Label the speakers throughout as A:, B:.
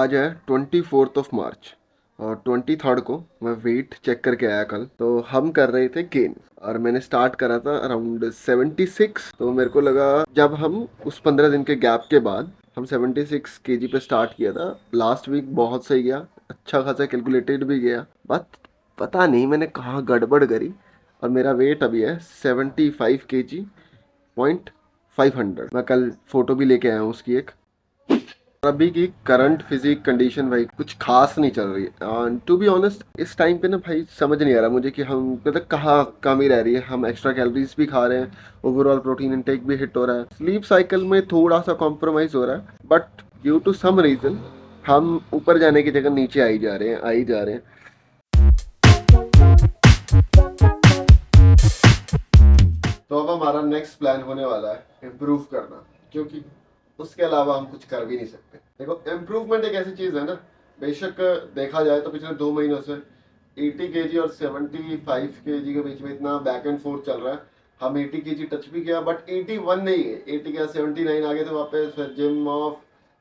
A: आज है 24 मार्च और 23 को मैं वेट चेक करके आया कल। तो हम कर रहे थे गेन और मैंने स्टार्ट करा था अराउंड 76। तो मेरे को लगा जब हम उस 15 दिन के गैप के बाद हम 76 केजी पे स्टार्ट किया था। लास्ट वीक बहुत सही गया, अच्छा खासा कैलकुलेटेड भी गया, बट पता नहीं मैंने कहाँ गड़बड़ करी और मेरा वेट अभी है 75 kg.500। मैं कल फोटो भी लेके आया हूँ उसकी एक। अभी की करंट फिजिक कंडीशन भाई कुछ खास नहीं चल रही है। टू बी ऑनेस्ट इस टाइम पे ना भाई समझ नहीं आ रहा मुझे कि हम मतलब कहाँ कमी रह रही है। हम एक्स्ट्रा कैलोरीज भी खा रहे हैं, ओवरऑल प्रोटीन इनटेक भी हिट हो रहा है, स्लीप साइकिल में थोड़ा सा कॉम्प्रोमाइज हो रहा है, but due to some reason हम ऊपर जाने की जगह नीचे आई जा रहे हैं, आई जा रहे हैं। तो अब हमारा नेक्स्ट प्लान होने वाला है इम्प्रूव करना, क्योंकि उसके अलावा हम कुछ कर भी नहीं सकते। देखो इम्प्रूवमेंट एक ऐसी चीज़ है ना, बेशक देखा जाए तो पिछले 2 महीनों से 80 kg और 75 kg के बीच में इतना बैक एंड फोर्थ चल रहा है। हम 80 kg टच भी किया बट 81 नहीं है, 80 का 79 आगे थे वापस, फिर जिम ऑफ,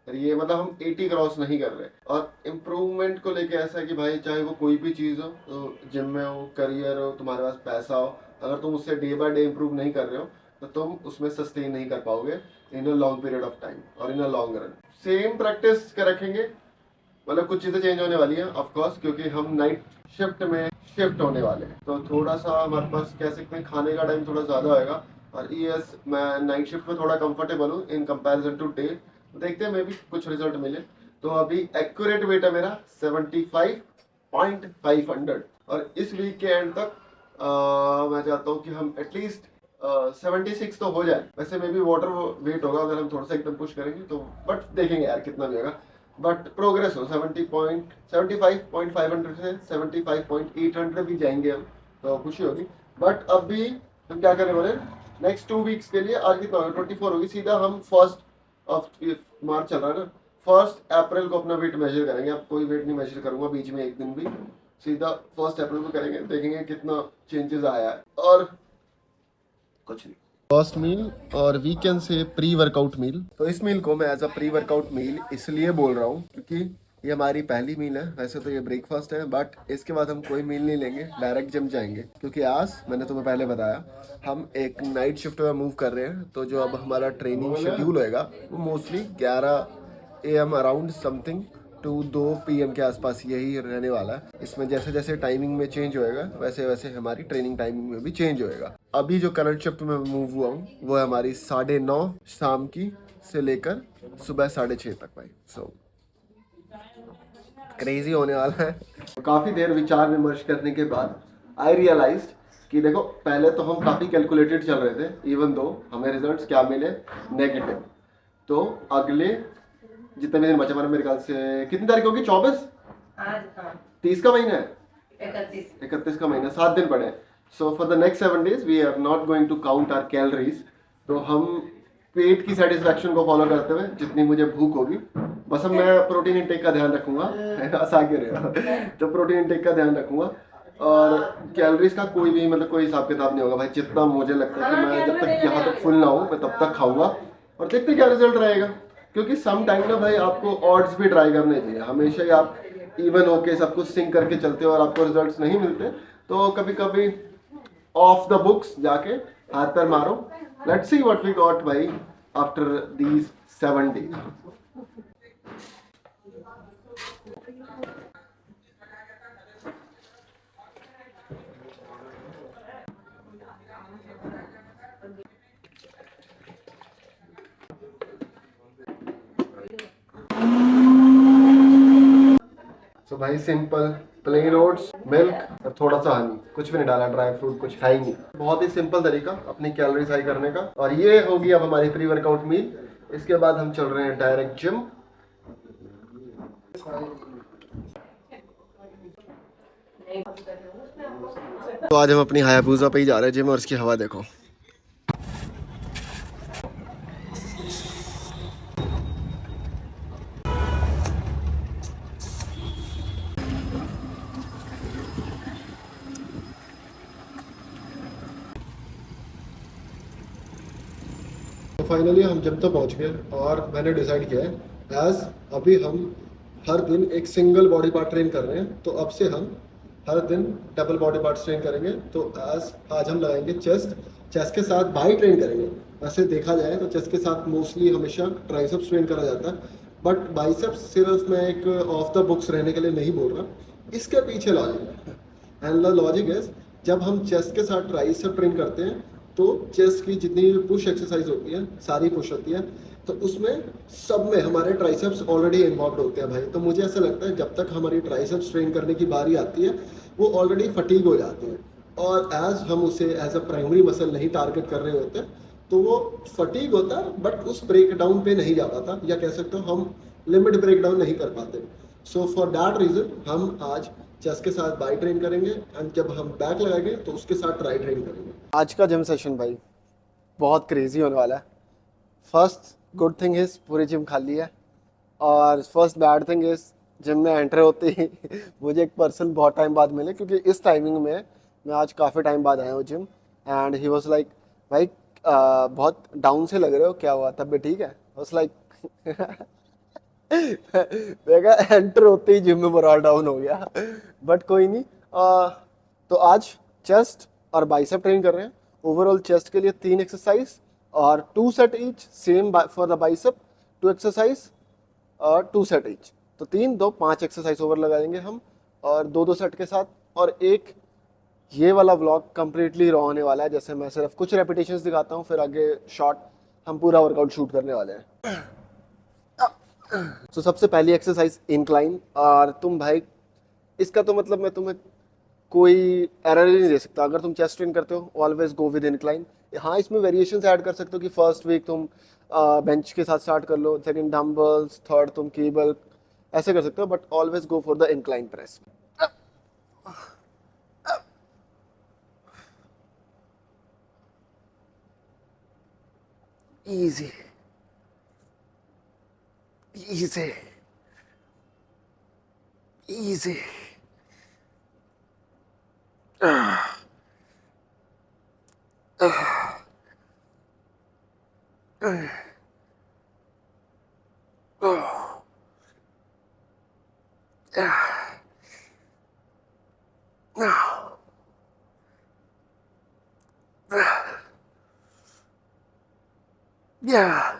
A: ये मतलब हम 80 क्रॉस नहीं कर रहे। और इम्प्रूवमेंट को लेके ऐसा है कि भाई चाहे वो कोई भी चीज़ हो, तो जिम में हो, करियर हो, तुम्हारे पास पैसा हो, अगर तुम उससे डे बाय डे इम्प्रूव नहीं कर रहे हो तो तुम उसमें सस्टेन नहीं कर पाओगे in a long period of time और in a long run. Same practice कर रखेंगे, मतलब कुछ चीज़ें चेंज होने वाली हैं ऑफ कोर्स, क्योंकि हम नाइट शिफ्ट में शिफ्ट होने वाले हैं। तो थोड़ा सा हमारे पास कह सकते हैं खाने का टाइम थोड़ा ज़्यादा होएगा। और यस, मैं नाइट शिफ्ट में थोड़ा कंफर्टेबल हूँ इन कंपैरिजन टू डे। देखते हैं मे भी कुछ रिजल्ट मिले। तो अभी एक्यूरेट वेट है मेरा 75.500 और इस वीक के एंड तक मैं चाहता हूँ कि हम एटलीस्ट 76 तो हो जाए। वैसे मे भी वाटर वेट होगा अगर हम थोड़ा सा एकदम पुश करेंगे तो, बट देखेंगे यार कितना भी होगा, बट प्रोग्रेस हो। 75.500 से 75.800 भी जाएंगे हम तो खुशी होगी। बट अभी हम क्या करें बोले, नेक्स्ट 2 वीक्स के लिए, आज कितना होगा 24 होगी, सीधा हम 1 मार्च चल रहा है ना, 1 अप्रैल को अपना वेट मेजर करेंगे। अब कोई वेट नहीं मेजर करूंगा बीच में एक दिन भी, सीधा 1 अप्रैल को करेंगे, देखेंगे कितना चेंजेस आया है। और कुछ नहीं, फर्स्ट मील और वीकेंड से प्री वर्कआउट मील। तो इस मील को मैं as a pre workout meal इसलिए बोल रहा हूँ क्योंकि ये हमारी पहली मील है। वैसे तो ये ब्रेकफास्ट है, बट इसके बाद हम कोई मील नहीं लेंगे, डायरेक्ट जिम जाएंगे, क्योंकि आज मैंने तुम्हें पहले बताया हम एक नाइट शिफ्ट में मूव कर रहे हैं। तो जो अब हमारा ट्रेनिंग शेड्यूल होएगा वो mostly 11 AM around something to 2 PM के आसपास यही रहने वाला है। इसमें जैसे जैसे टाइमिंग में चेंज होएगा वैसे वैसे हमारी ट्रेनिंग टाइमिंग में भी चेंज होएगा। अभी जो करंट शिफ्ट में मूव हुआ हूँ वो है हमारी 9:30 शाम की से लेकर सुबह 6:30 तक भाई। सो क्रेजी होने वाला है। काफ़ी देर विचार विमर्श करने के बाद आई रियलाइज कि देखो पहले तो हम काफ़ी कैलकुलेटेड चल रहे थे, इवन दो हमें रिजल्ट्स क्या मिले नेगेटिव। तो अगले जितने भी दिन बचे हमारे, मेरे ख्याल से कितनी तारीख होगी, 24 आज, 30 का महीना है, 31 का महीना, 7 दिन पड़े। So for the next 7 days we are not going to count our calories. तो हम पेट की सेटिस्फैक्शन को फॉलो करते हुए जितनी मुझे भूख होगी, बस अब मैं प्रोटीन इंटेक का ध्यान रखूंगा। हंसा क्यों रहे हो? तो प्रोटीन इंटेक का ध्यान रखूंगा और कैलोरीज का कोई भी मतलब कोई हिसाब किताब नहीं होगा भाई। जितना मुझे लगता है कि मैं जब तक यहाँ तक फुल ना हूँ मैं तब तक खाऊंगा और देखते क्या रिजल्ट रहेगा। क्योंकि सम टाइम ना भाई आपको ऑड्स भी ट्राई करने चाहिए। हमेशा ही आप इवन होके सब कुछ सिंक करके चलते हो और आपको रिजल्ट्स नहीं मिलते, तो कभी कभी ऑफ द बुक्स जाके हाथ पैर मारो। Let's see what we got भाई आफ्टर दीज 7 days। तो भाई सिंपल प्लेन ओट्स, मिल्क और थोड़ा सा हनी, कुछ भी नहीं डाला, ड्राई फ्रूट कुछ है ही नहीं। बहुत ही सिंपल तरीका अपनी कैलोरीज हाई करने का। और ये होगी अब हमारी प्री वर्कआउट मील। इसके बाद हम चल रहे हैं डायरेक्ट जिम। तो आज हम अपनी हायाबुसा पे ही जा रहे हैं जिम और इसकी हवा देखो। तो फाइनली हम जिम तो पहुंच गए और मैंने डिसाइड किया है एज अभी हम हर दिन एक सिंगल बॉडी पार्ट ट्रेन कर रहे हैं, तो अब से हम हर दिन डबल बॉडी पार्ट ट्रेन करेंगे। तो आज हम लगाएंगे चेस्ट, चेस्ट के साथ बाई ट्रेन करेंगे। वैसे देखा जाए तो चेस्ट के साथ मोस्टली हमेशा ट्राइसेप्स ट्रेन करा जाता है, बट बाइसेप्स सिर्फ मैं एक ऑफ द बुक्स रहने के लिए नहीं बोल रहा, इसके पीछे लॉजिक है। एंड द लॉजिक इज, जब हम चेस्ट के साथ ट्राइसेप ट्रेन करते हैं तो चेस्ट की जितनी भी पुश एक्सरसाइज होती है सारी पुश होती है, तो उसमें सब में हमारे ट्राइसेप्स ऑलरेडी इन्वॉल्व होते हैं भाई। तो मुझे ऐसा लगता है जब तक हमारी ट्राइसेप्स ट्रेन करने की बारी आती है वो ऑलरेडी फटीग हो जाती है, और एज हम उसे एज अ प्राइमरी मसल नहीं टारगेट कर रहे होते तो वो फटीग होता है, बट उस ब्रेक डाउन पे नहीं जा पाता, या कह सकते हो हम लिमिट ब्रेक डाउन नहीं कर पाते। सो फॉर दैट रीजन हम आज चेस्ट के साथ बाई ट्रेन करेंगे, एंड जब हम बैक लगाएंगे तो उसके साथ ट्राई ट्रेन करेंगे। आज का जिम सेशन भाई बहुत क्रेजी होने वाला है। फर्स्ट गुड थिंग इज पूरी जिम खाली है, और first bad thing is gym में एंटर होते ही मुझे एक पर्सन बहुत टाइम बाद मिले, क्योंकि इस टाइमिंग में मैं आज काफ़ी टाइम बाद आया हूँ gym. And he was like, भाई बहुत डाउन से लग रहे हो, क्या हुआ, तबीयत ठीक है? वॉज लाइक मैं एंटर होते ही जिम में मोरल डाउन हो गया, बट कोई नहीं। तो आज चेस्ट और बाइसेप ट्रेन कर रहे हैं। ओवरऑल चेस्ट के लिए 3 एक्सरसाइज और 2 set each, same for the bicep 2 exercise और 2 सेट ईच। तो 3 2 5 एक्सरसाइज ओवर लगाएंगे हम, और 2 सेट के साथ। और एक ये वाला व्लॉग कंप्लीटली रॉ होने वाला है, जैसे मैं सिर्फ कुछ रेपिटेशंस दिखाता हूँ, फिर आगे शॉर्ट हम पूरा वर्कआउट शूट करने वाले हैं। तो सबसे पहली एक्सरसाइज इंक्लाइन, और तुम भाई इसका तो मतलब मैं तुम्हें कोई एरर ही नहीं दे सकता। अगर तुम चेस्ट ट्रेन करते हो ऑलवेज गो विद इंक्लाइन। हाँ, इसमें वेरिएशंस ऐड कर सकते हो कि फर्स्ट वीक तुम बेंच के साथ स्टार्ट कर लो, सेकंड डंबल्स, थर्ड तुम केबल, ऐसे कर सकते हो, but always go for the incline press. Easy easy easy. Yeah.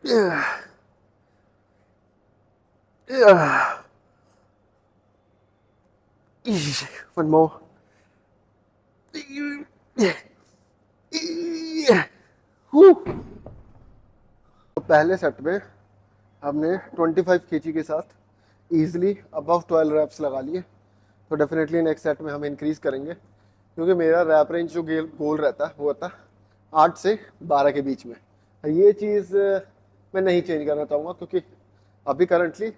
A: Yeah. Yeah. Easy. One more. Yeah. Yeah. तो पहले सेट में हमने 25 kg के साथ इजीली अबव 12 रैप्स लगा लिए। तो डेफिनेटली नेक्स्ट सेट में हम इंक्रीज करेंगे, क्योंकि मेरा रैप रेंज जो गोल रहता है वो होता है 8 से 12 के बीच में। ये चीज़ मैं नहीं चेंज करना चाहूँगा, क्योंकि अभी करंटली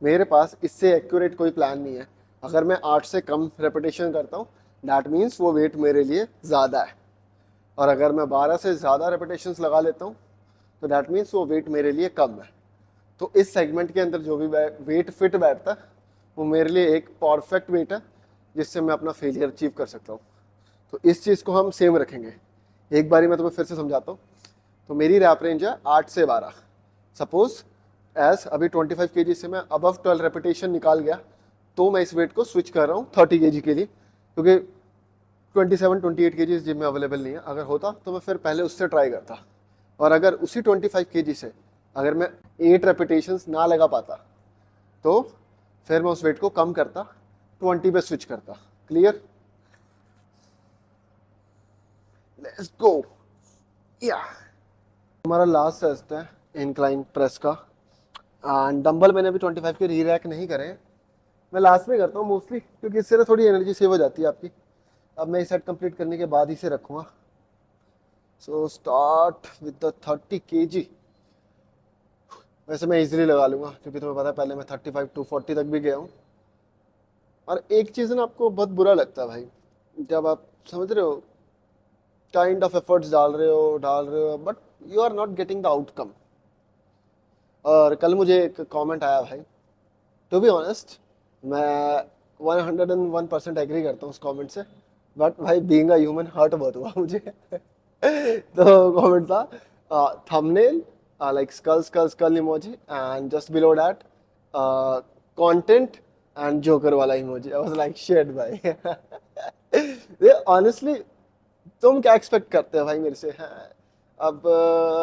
A: मेरे पास इससे एक्यूरेट कोई प्लान नहीं है। अगर मैं 8 से कम रेपिटेशन करता हूँ दैट मीन्स वो वेट मेरे लिए ज़्यादा है, और अगर मैं 12 से ज़्यादा रेपिटेशंस लगा लेता हूँ तो दैट मीन्स वो वेट मेरे लिए कम है। तो इस सेगमेंट के अंदर जो भी वेट फिट बैठता है वो मेरे लिए एक परफेक्ट वेट है, जिससे मैं अपना फेलियर अचीव कर सकता हूँ। तो इस चीज़ को हम सेम रखेंगे। एक बारी मैं तुम्हें फिर से समझाता हूँ। तो मेरी रैप रेंज है 8 से 12। सपोज एज अभी 25 kg से मैं अबव 12 रेपिटेशन निकाल गया, तो मैं इस वेट को स्विच कर रहा हूँ 30 kg के लिए, क्योंकि 27-28 kg जिम में अवेलेबल नहीं है। अगर होता तो मैं फिर पहले उससे ट्राई करता, और अगर उसी 25 kg से अगर मैं 8 रेपिटेशंस ना लगा पाता तो फिर मैं उस वेट को कम करता, 20 पे स्विच करता। क्लियर? Let's go. या हमारा लास्ट टेस्ट है इंक्लाइन प्रेस का, एंड डंबल मैंने अभी 25 के री रैक नहीं करे, मैं लास्ट में करता हूँ मोस्टली, क्योंकि इससे ना थोड़ी एनर्जी सेव हो जाती है आपकी। अब मैं इस सेट कंप्लीट करने के बाद इसे रखूँगा। So start with the 30 kg। वैसे मैं इजीली लगा लूँगा, क्योंकि तुम्हें पता है पहले मैं 35 to 40 तक भी गया हूँ। और एक चीज़ ना आपको बहुत बुरा लगता है भाई, जब आप समझ रहे हो काइंड ऑफ एफर्ट्स डाल रहे हो, but you are not getting the outcome. और कल मुझे एक कमेंट आया भाई, टू बी ऑनेस्ट मैं 101% एग्री करता हूँ उस कमेंट से, बट भाई बीइंग अ ह्यूमन हर्ट बहुत हुआ मुझे। तो कमेंट था,
B: thumbnail, like skull emoji, and just below that, content and Joker वाला emoji. I was like shit भाई. ये honestly तुम क्या एक्सपेक्ट करते हो भाई मेरे से? हाँ, अब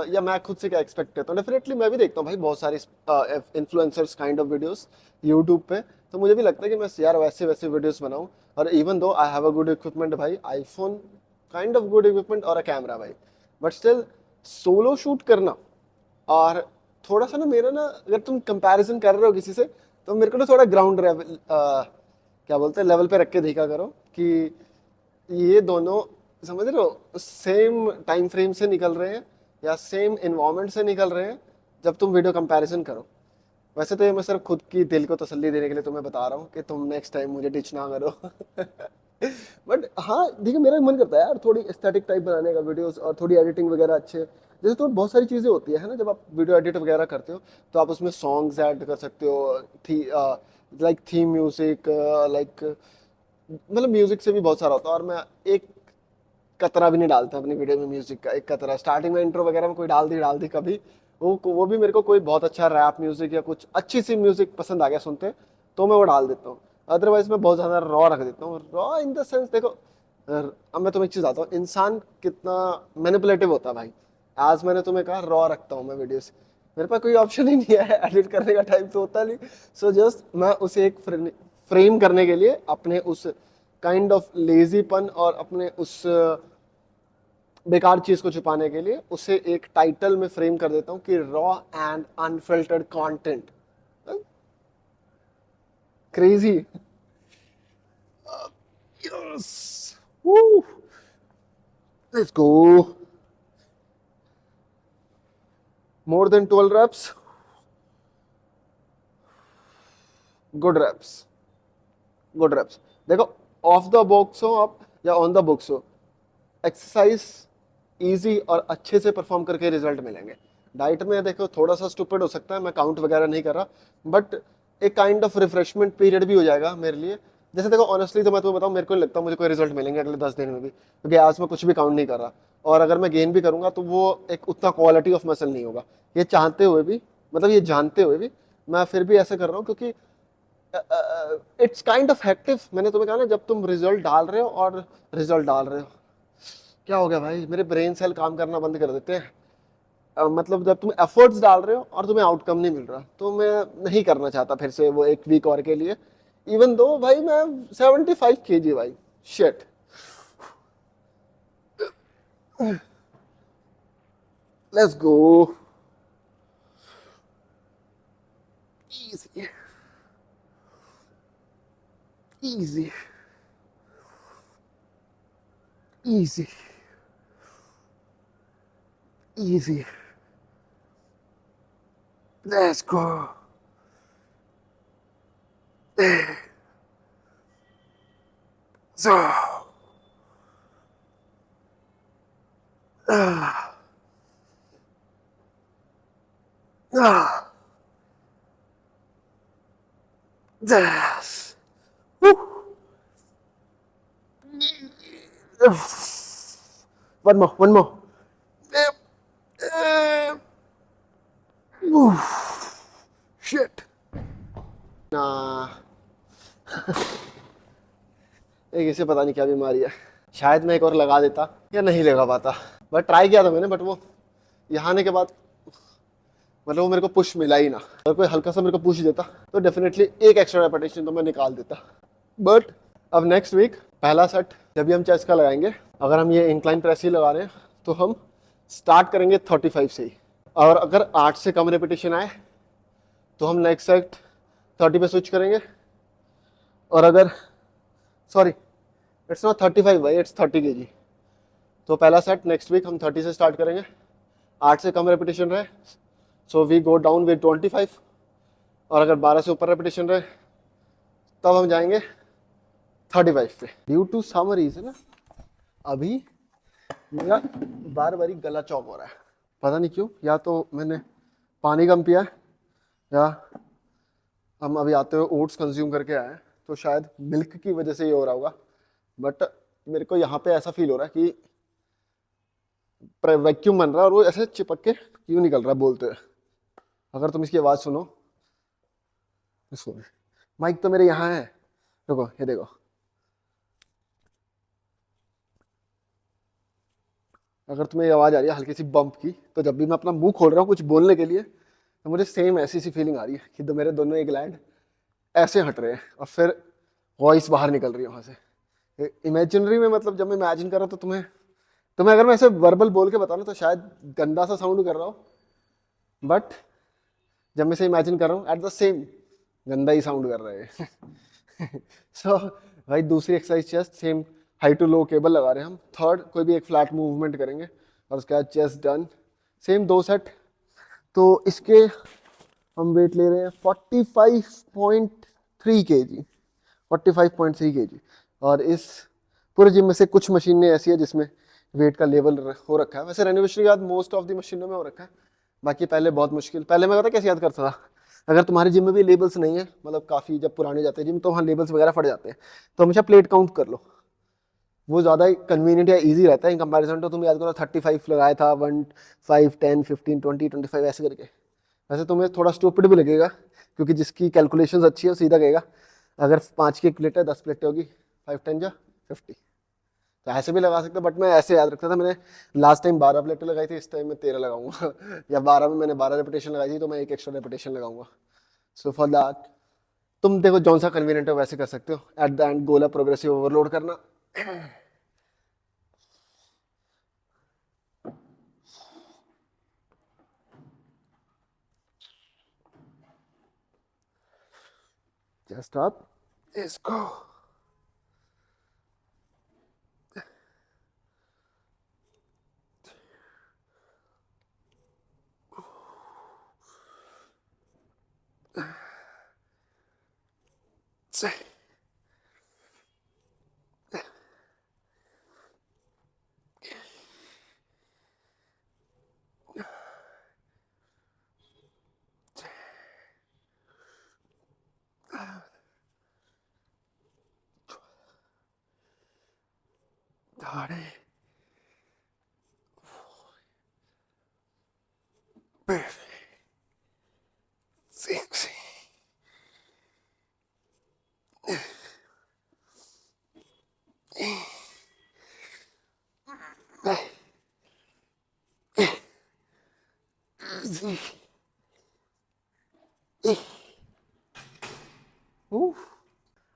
B: या मैं खुद से क्या एक्सपेक्ट करता हूँ? डेफिनेटली मैं भी देखता हूँ भाई बहुत सारे influencers kind of videos YouTube पे, तो मुझे भी लगता है कि मैं यार वैसे वैसे वीडियोस बनाऊं। और even though I have a good equipment भाई, iPhone kind of good equipment और अ कैमरा भाई, बट स्टिल सोलो शूट करना और थोड़ा सा ना मेरा ना, अगर तुम कंपैरिजन कर रहे हो किसी से, तो मेरे को ना थोड़ा ग्राउंड लेवल, क्या बोलते हैं, लेवल पे रख के देखा करो कि ये दोनों समझ रहे हो सेम टाइम फ्रेम से निकल रहे हैं या सेम इन्वायरमेंट से निकल रहे हैं जब तुम वीडियो कंपैरिजन करो। वैसे तो ये मैं सिर्फ खुद की दिल को तसल्ली देने के लिए तुम्हें बता रहा हूँ कि तुम नेक्स्ट टाइम मुझे डिच ना करो। बट हाँ देखिए, मेरा भी मन करता है यार थोड़ी एस्थेटिक टाइप बनाने का वीडियोस, और थोड़ी एडिटिंग वगैरह अच्छे, जैसे तो बहुत सारी चीज़ें होती है ना जब आप वीडियो एडिट वगैरह करते हो, तो आप उसमें सॉन्ग्स ऐड कर सकते हो, थी लाइक थीम म्यूजिक, लाइक मतलब म्यूजिक से भी बहुत सारा होता है। और मैं एक कतरा भी नहीं डालता अपनी वीडियो में म्यूजिक का, एक कतरा स्टार्टिंग में इंट्रो वगैरह में कोई डाल दी कभी, वो भी मेरे को कोई बहुत अच्छा रैप म्यूजिक या कुछ अच्छी सी म्यूजिक पसंद आ गया सुनते, तो मैं वो डाल देता हूँ। अदरवाइज मैं बहुत ज्यादा रॉ रख देता हूँ। रॉ इन द सेंस देखो, अब मैं तुम्हें एक चीज आता हूँ, इंसान कितना मैनिपुलेटिव होता है भाई। आज मैंने तुम्हें कहा रॉ रखता हूँ मैं वीडियोस, मेरे पास कोई ऑप्शन ही नहीं है, एडिट करने का टाइम तो होता नहीं। सो जस्ट मैं उसे एक फ्रेम करने के लिए अपने उस काइंड ऑफ लेजीपन और अपने उस बेकार चीज को छुपाने के लिए उसे एक टाइटल में फ्रेम कर देता हूं कि raw and unfiltered content. Crazy. Yes, let's go. More than 12 reps, good reps, good reps। देखो, ऑफ द बॉक्स हो आप या ऑन द बुक्स हो, एक्सरसाइज इजी और अच्छे से परफॉर्म करके रिजल्ट मिलेंगे। डाइट में देखो थोड़ा सा स्टूपिड हो सकता है, मैं काउंट वगैरह नहीं कर रहा, बट एक काइंड ऑफ रिफ्रेशमेंट पीरियड भी हो जाएगा मेरे लिए। जैसे देखो ऑनेस्टली तो मैं तुम्हें बताऊं, मेरे को नहीं लगता मुझे कोई रिजल्ट मिलेंगे अगले 10 दिन में भी, क्योंकि आज मैं कुछ भी काउंट नहीं कर रहा। और अगर मैं गेन भी करूंगा तो वो एक उतना क्वालिटी ऑफ मसल नहीं होगा, ये चाहते हुए भी, मतलब ये जानते हुए भी मैं फिर भी ऐसे कर रहा हूँ, क्योंकि इट्स काइंड ऑफ हेक्टिव। मैंने तुम्हें कहा ना, जब तुम रिजल्ट डाल रहे हो और रिजल्ट डाल रहे हो, क्या हो गया भाई, मेरे ब्रेन सेल काम करना बंद कर देते हैं। मतलब जब तुम एफर्ट्स डाल रहे हो और तुम्हें आउटकम नहीं मिल रहा, तो मैं नहीं करना चाहता फिर से वो एक वीक और के लिए। इवन दो भाई मैं 75 kg भाई, shit. Let's go. Easy, easy, easy, easy. Let's go. So. Ah. Ah. Yes. Woo. One more, one more. Shit. Nah. एक इसे पता नहीं क्या बीमारी है, शायद मैं एक और लगा देता या नहीं लगा पाता, बट ट्राई किया था मैंने। बट वो यहाँ आने के बाद मतलब वो मेरे को पुश मिला ही ना। अगर कोई हल्का सा मेरे को पुश देता तो डेफिनेटली एक एक्स्ट्रा रेपिटेशन तो मैं निकाल देता। बट अब नेक्स्ट वीक पहला सेट जब भी हम चेस्ट का लगाएंगे, अगर हम ये इंक्लाइन प्रेस ही लगा रहे हैं, तो हम स्टार्ट करेंगे 35 से ही। और अगर 8 से कम रेपिटेशन आए तो हम नेक्स्ट सेट 30 पे स्विच करेंगे। और अगर सॉरी, इट्स नॉट 35 भाई, इट्स 30 kg। तो पहला सेट नेक्स्ट वीक हम 30 से स्टार्ट करेंगे, 8 से कम रेपिटेशन रहे, so we go down with 25। और अगर 12 से ऊपर रेपिटेशन रहे तब हम जाएंगे 35 पे। ड्यू टू सम रीजन अभी मेरा बार बारी गला चौक हो रहा है, पता नहीं क्यों। या तो मैंने पानी कम पिया है, या हम अभी आते हुए ओट्स कंज्यूम करके आए हैं, तो शायद मिल्क की वजह से ये हो रहा होगा। बट मेरे को यहाँ पे ऐसा फील हो रहा है कि वैक्यूम बन रहा है और वो ऐसे चिपक के क्यों निकल रहा है बोलते हैं। अगर तुम इसकी आवाज़ सुनो, माइक तो मेरे यहाँ है, देखो ये देखो, अगर तुम्हें ये आवाज़ आ रही है हल्की सी बम्प की, तो जब भी मैं अपना मुंह खोल रहा हूँ कुछ बोलने के लिए, तो मुझे सेम ऐसी सी फीलिंग आ रही है कि मेरे दोनों एक ग्लैंड ऐसे हट रहे हैं और फिर वॉइस बाहर निकल रही है वहां से। इमेजिनरी में मतलब जब मैं इमेजिन कर रहा हूँ तो तुम्हें तुम्हें अगर मैं ऐसे वर्बल बोल के बताऊँ तो शायद गंदा सा साउंड कर रहा हूँ, बट जब मैं इसे इमेजिन कर रहा हूँ एट द सेम गंदा ही साउंड कर रहे हैं। सो भाई दूसरी exercise chest, same high to low cable लगा रहे हैं हम। थर्ड कोई भी एक फ्लैट मूवमेंट करेंगे और उसके बाद चेस्ट डन, सेम 2 सेट। तो इसके हम वेट ले रहे हैं 45.3 kg, 45.3 kg। और इस पूरे जिम में से कुछ मशीनें ऐसी है जिसमें वेट का लेवल हो रखा है। वैसे रेनोवेशन के बाद मोस्ट ऑफ द मशीनों में हो रखा है, बाकी पहले बहुत मुश्किल। पहले मैं पता कैसे याद करता था, अगर तुम्हारे जिम में भी लेबल्स नहीं है, मतलब काफ़ी जब पुराने जाते हैं जिम तो वहाँ लेबल्स वगैरह फट जाते हैं, तो हमेशा प्लेट काउंट कर लो, वो ज़्यादा कन्वीनियंट या इजी रहता है इन कंपैरिजन। तो तुम याद करो 35 लगाया था, 1 5 10 15 20 25 ऐसे करके। वैसे तुम्हें थोड़ा स्टूपिड भी लगेगा क्योंकि जिसकी कैलकुलेशंस अच्छी है वो सीधा कहेगा अगर 5 की एक प्लेट है 10 प्लेटें होगी, 5 10 जा 50, तो ऐसे भी लगा सकते हो। बट मैं ऐसे याद रखता था, मैंने लास्ट टाइम 12 प्लेटें लगाई थी, इस टाइम मैं 13 लगाऊंगा। या 12 में मैंने 12 रेपिटेशन लगाई थी तो मैं एक एक्स्ट्रा रेपिटेशन लगाऊंगा। सो फॉर दैट तुम देखो जौन सा कन्वीनियंट है वैसे कर सकते हो। एट द एंड गोल है प्रोग्रेसिव ओवरलोड करना। Just up, let's go.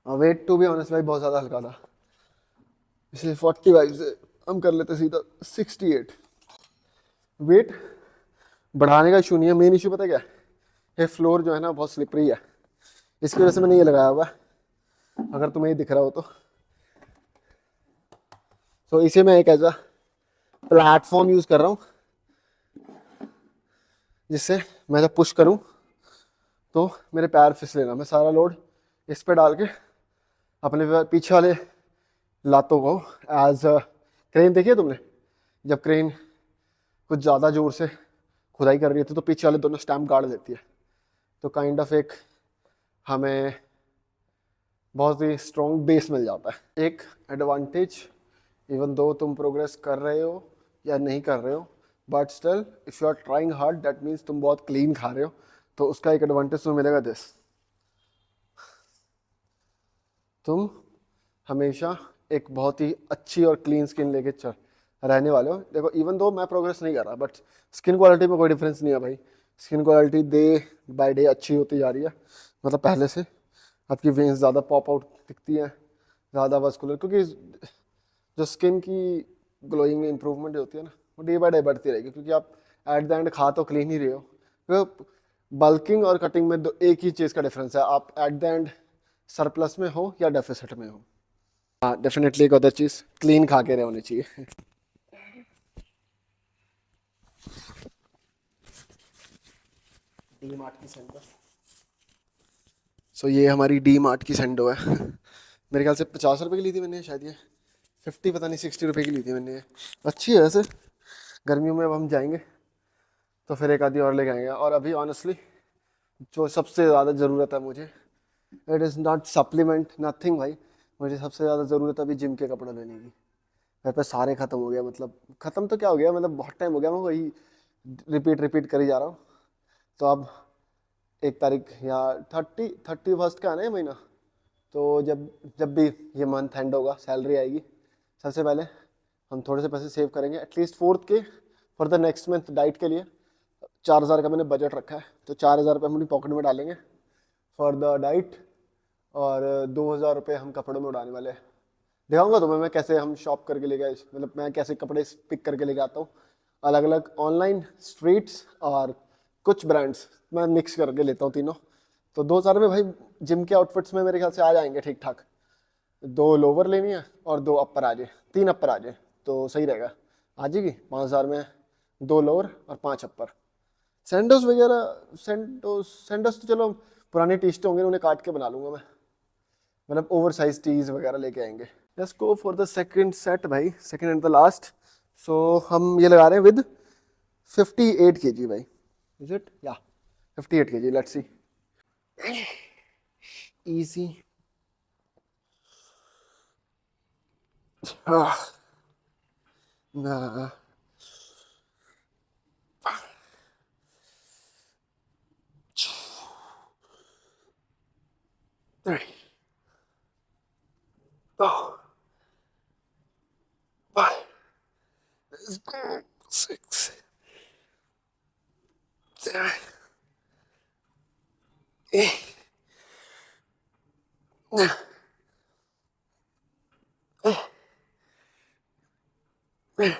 B: Wait to be honest भाई बहुत ज़्यादा हल्का था, इसलिए 45 से हम कर लेते सीधा 68। वेट बढ़ाने का इशू नहीं है, मेन इशू पता है क्या है, ये फ्लोर जो है ना बहुत स्लिपरी है, इसकी वजह से मैंने ये लगाया हुआ है, अगर तुम्हें ये दिख रहा हो तो। तो इसे मैं एक ऐसा प्लेटफॉर्म यूज़ कर रहा हूँ जिससे मैं जब पुश करूँ तो मेरे पैर फिसले ना, मैं सारा लोड इस पे डाल के अपने पीछे वाले लातों को एज क्रेन। देखिए तुमने जब क्रेन कुछ ज़्यादा ज़ोर से खुदाई कर रही होती है तो पीछे वाले दोनों स्टैम्प गाड़ देती है, तो काइंड ऑफ एक हमें बहुत ही स्ट्रॉन्ग बेस मिल जाता है। एक एडवांटेज, इवन दो तुम प्रोग्रेस कर रहे हो या नहीं कर रहे हो, but still if you are trying hard that means तुम बहुत क्लीन खा रहे हो, तो उसका एक एडवांटेज तुम्हें मिलेगा दिस, तुम हमेशा एक बहुत ही अच्छी और क्लीन स्किन लेके चल रहने वाले हो। देखो इवन दो मैं प्रोग्रेस नहीं कर रहा बट स्किन क्वालिटी में कोई डिफरेंस नहीं है भाई, skin quality day by day अच्छी होती जा रही है। मतलब पहले से आपकी वेन्स ज़्यादा पॉप आउट दिखती हैं, ज़्यादा वस्कुलर, क्योंकि जो स्किन की ग्लोइंग में इंप्रूवमेंट होती है ना वो डे बाय डे बढ़ती रहेगी, क्योंकि आप एट द एंड खा तो क्लीन ही रहे हो। तो बल्किंग और कटिंग में दो एक ही चीज़ का डिफरेंस है, आप एट द एंड सरप्लस में हो या डेफिसिट में हो। हाँ डेफिनेटली एक अदर चीज़ क्लीन खा के रहे होनी चाहिए। डी मार्ट की सैंडो, सो ये हमारी डी मार्ट की सैंडो है। मेरे ख्याल से 50 रुपये की ली थी मैंने, शायद ये 50 पता नहीं 60 रुपये की ली थी मैंने। अच्छी है वैसे, गर्मियों में अब हम जाएंगे तो फिर एक आधी और लेके आएंगे। और अभी ऑनेस्टली जो सबसे ज़्यादा ज़रूरत है मुझे, it is not supplement nothing भाई, मुझे सबसे ज़्यादा ज़रूरत है अभी जिम के कपड़े लेने की। मेरे पे सारे खत्म हो गया, मतलब खत्म तो क्या हो गया, मतलब बहुत टाइम हो गया मैं वही रिपीट कर ही जा रहा हूँ। तो अब 1 तारीख या 31 का आना है महीना, तो जब जब भी ये मंथ एंड होगा, सैलरी आएगी, सबसे पहले हम थोड़े से पैसे सेव करेंगे एटलीस्ट फोर्थ के, for the next month diet के लिए 4,000 का मैंने बजट रखा है, तो 4,000 रुपये हम अपनी पॉकेट में डालेंगे फॉर द डाइट, और 2,000 रुपये हम कपड़ों में उड़ाने वाले हैं। दिखाऊंगा तुम्हें मैं कैसे हम शॉप करके लेके मतलब मैं कैसे कपड़े पिक करके लेके आता हूँ, अलग अलग ऑनलाइन, स्ट्रीट्स और कुछ ब्रांड्स, मैं मिक्स करके लेता हूँ तीनों। तो 2,000 में भाई जिम के आउटफिट्स में मेरे ख्याल से आ जाएंगे ठीक ठाक। 2 लोवर लेनी है और 2 अपर आ जाए, 3 अपर आ जाए तो सही रहेगा। आ जाएगी 5,000 में 2 लोअर और 5 अपर। सैंडोस वगैरह, सैंडोस तो चलो पुराने टी शर्ट होंगे, उन्हें काट के बना लूंगा मैं, मतलब ओवर साइज टीज वगैरह लेके आएंगे। Let's go for the second set भाई, सेकंड एंड द लास्ट। सो हम ये लगा रहे हैं विद 58 kg भाई, इज इट, या 58 kg, लेट्स सी। इजी। ना 3, 4, 5, 6, 7, 8, 9, 10,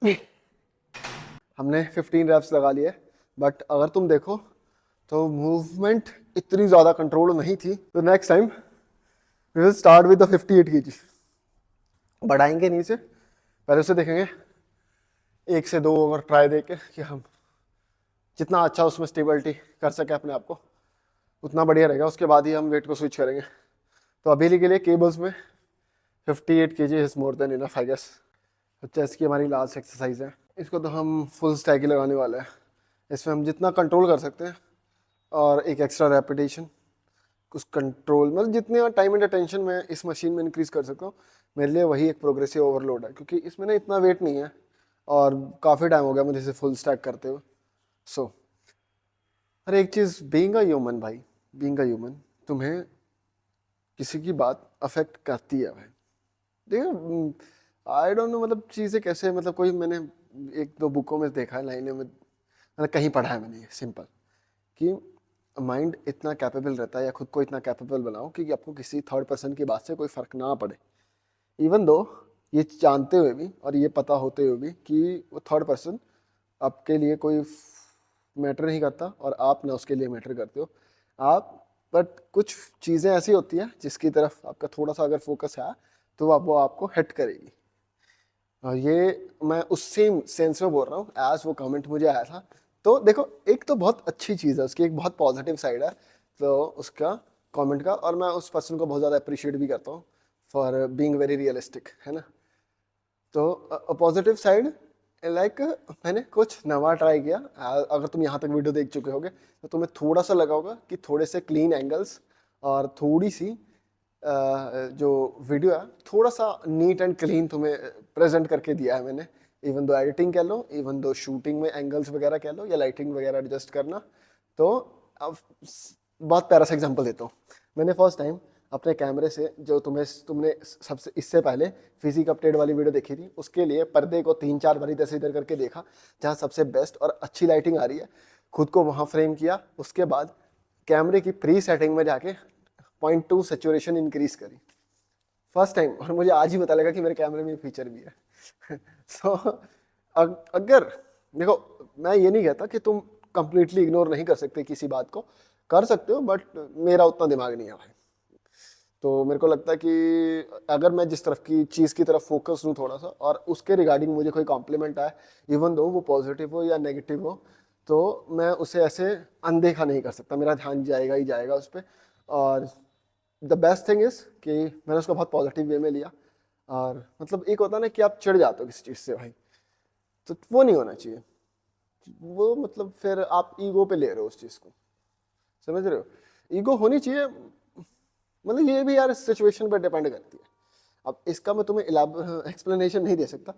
B: 9। हमने 15 रेप्स लगा लिए, बट अगर तुम देखो तो मूवमेंट इतनी ज़्यादा कंट्रोल नहीं थी। तो next time we will start with the 58 kg, बढ़ाएंगे नहीं से, पहले से देखेंगे 1 से 2 ओवर ट्राई देके कि हम जितना अच्छा उसमें स्टेबिलिटी कर सके अपने आप को उतना बढ़िया रहेगा, उसके बाद ही हम वेट को स्विच करेंगे। तो अभी के लिए केबल्स में 58 kg is more than enough I guess. Chest की हमारी लास्ट एक्सरसाइज है, इसको तो हम फुल स्टैक ही लगाने वाले हैं। इसमें हम जितना कंट्रोल कर सकते हैं और एक एक्स्ट्रा रेपिटेशन, कुछ कंट्रोल मतलब जितने टाइम एंड अटेंशन मैं इस मशीन में इंक्रीज कर सकता हूँ, मेरे लिए वही एक प्रोग्रेसिव ओवरलोड है, क्योंकि इसमें ना इतना वेट नहीं है और काफ़ी टाइम हो गया मुझे इसे फुल स्टैक करते हुए। सो हर एक चीज़, बीइंग अ ह्यूमन भाई, बीइंग अ ह्यूमन, तुम्हें किसी की बात अफेक्ट करती है भाई। देखो आई डोंट नो मतलब चीज़ें कैसे, मतलब कोई मैंने 1-2 बुकों में देखा है, लाइनें में मतलब कहीं पढ़ा है मैंने, सिंपल कि माइंड इतना कैपेबल रहता है, या खुद को इतना कैपेबल बनाओ कि आपको किसी थर्ड पर्सन की बात से कोई फ़र्क ना पड़े, इवन दो ये जानते हुए भी और ये पता होते हुए भी कि वो थर्ड पर्सन आपके लिए कोई मैटर नहीं करता और आप ना उसके लिए मैटर करते हो आप। बट कुछ चीज़ें ऐसी होती हैं जिसकी तरफ आपका थोड़ा सा अगर फोकस है तो वो आपको हिट करेगी। और ये मैं उस सेम सेंस में बोल रहा हूँ एज वो कमेंट मुझे आया था। तो देखो एक तो बहुत अच्छी चीज़ है उसकी, एक बहुत पॉजिटिव साइड है तो उसका कमेंट का, और मैं उस पर्सन को बहुत ज़्यादा अप्रिशिएट भी करता हूँ फॉर बीइंग वेरी रियलिस्टिक, है ना। तो पॉजिटिव साइड लाइक मैंने कुछ नवा ट्राई किया। अगर तुम यहाँ तक वीडियो देख चुके होगे तो तुम्हें थोड़ा सा लगा होगा कि थोड़े से क्लीन एंगल्स और थोड़ी सी जो वीडियो है थोड़ा सा नीट एंड क्लीन तुम्हें प्रेजेंट करके दिया है मैंने, इवन दो एडिटिंग कह लो, इवन दो शूटिंग में एंगल्स वगैरह कह लो, या लाइटिंग वगैरह एडजस्ट करना। तो अब बहुत प्यारा सा एग्जांपल देता हूँ। मैंने फर्स्ट टाइम अपने कैमरे से, जो तुमने सबसे इससे पहले फिजिक अपडेट वाली वीडियो देखी थी, उसके लिए पर्दे को 3-4 बार इधर से इधर करके देखा जहाँ सबसे बेस्ट और अच्छी लाइटिंग आ रही है, खुद को वहाँ फ्रेम किया। उसके बाद कैमरे की प्री सेटिंग में जाके 0.2 सेचुरेशन इंक्रीज करी फर्स्ट टाइम, और मुझे आज ही पता लगा कि मेरे कैमरे में ये फीचर भी है। सो अगर देखो, मैं ये नहीं कहता कि तुम कंप्लीटली इग्नोर नहीं कर सकते किसी बात को, कर सकते हो, बट मेरा उतना दिमाग नहीं है भाई। तो मेरे को लगता है कि अगर मैं जिस तरफ की चीज़ की तरफ फोकस हूँ थोड़ा सा, और उसके रिगार्डिंग मुझे कोई कॉम्प्लीमेंट आए, इवन दो वो पॉजिटिव हो या नेगेटिव हो, तो मैं उसे ऐसे अनदेखा नहीं कर सकता, मेरा ध्यान जाएगा ही जाएगा उस पर। और द बेस्ट थिंग इज़ कि मैंने उसको बहुत पॉजिटिव वे में लिया। और मतलब एक होता है ना कि आप चिढ़ जाते हो किसी चीज़ से भाई, तो वो नहीं होना चाहिए। वो मतलब फिर आप ईगो पे ले रहे हो उस चीज़ को, समझ रहे हो? ईगो होनी चाहिए, मतलब ये भी यार सिचुएशन पे डिपेंड करती है। अब इसका मैं तुम्हें एक्सप्लेनेशन नहीं दे सकता,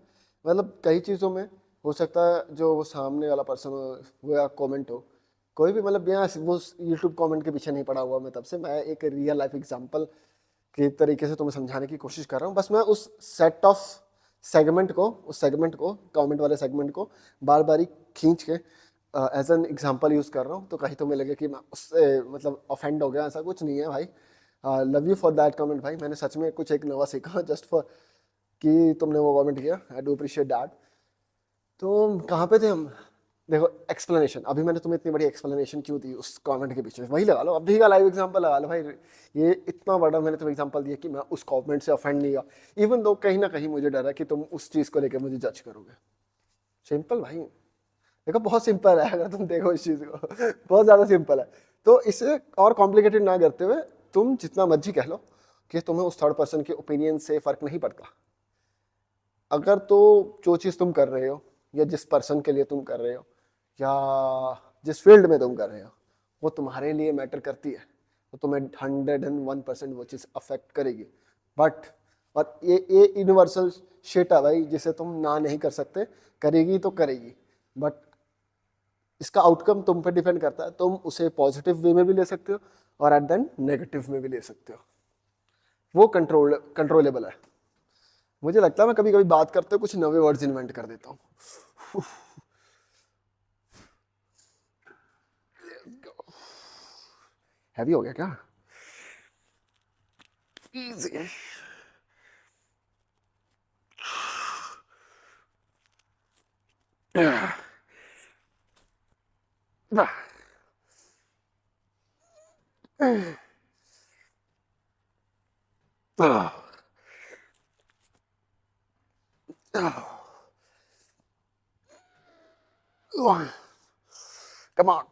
B: मतलब कई चीज़ों में हो सकता है जो वो सामने वाला पर्सन हो, वो या कमेंट हो, कोई भी, मतलब यहाँ वो यूट्यूब कमेंट के पीछे नहीं पड़ा हुआ मैं तब से, मैं एक रियल लाइफ एग्जांपल के तरीके से तुम्हें समझाने की कोशिश कर रहा हूँ। बस मैं उस सेट ऑफ सेगमेंट को कमेंट वाले सेगमेंट को बार बार खींच के एज एन एग्जांपल यूज़ कर रहा हूँ, तो कहीं तुम्हें लगे कि मैं उससे मतलब ऑफेंड हो गया, ऐसा कुछ नहीं है भाई। Love you for that comment भाई, मैंने सच में कुछ एक नया सीखा जस्ट फॉर कि तुमने वो कमेंट किया, आई डू अप्रिशिएट दैट। तो कहाँ पे थे हम? देखो एक्सप्लेनेशन, अभी मैंने तुम्हें इतनी बड़ी एक्सप्लेनेशन क्यों दी उस कमेंट के पीछे, वही लगा लो, अभी का लाइव एग्जांपल लगा लो भाई। ये इतना बड़ा मैंने तुम्हें एग्जांपल दिया कि मैं उस कमेंट से ऑफेंड नहीं हुआ, इवन दो कहीं ना कहीं मुझे डर है कि तुम उस चीज़ को लेकर मुझे जज करोगे। सिंपल भाई, देखो बहुत सिंपल है, अगर तुम देखो इस चीज़ को बहुत ज़्यादा सिंपल है। तो इसे और कॉम्प्लिकेटेड ना करते हुए तुम जितना मर्जी कह लो कि तुम्हें उस थर्ड पर्सन के ओपिनियन से फ़र्क नहीं पड़ता, अगर तो जो चीज़ तुम कर रहे हो या जिस पर्सन के लिए तुम कर रहे हो या जिस फील्ड में तुम कर रहे हो वो तुम्हारे लिए मैटर करती है, तो तुम्हें 101% वो चीज़ अफेक्ट करेगी। बट और ये यूनिवर्सल शिट है भाई, जिसे तुम ना नहीं कर सकते, करेगी तो करेगी, बट इसका आउटकम तुम पे डिपेंड करता है। तुम उसे पॉजिटिव वे में भी ले सकते हो और एट देन नेगेटिव में भी ले सकते हो, वो कंट्रोलेबल है। मुझे लगता है मैं कभी कभी बात करते हुए कुछ नए वर्ड्स इन्वेंट कर देता हूँ। हैवी हो गया क्या? इजी। Come on.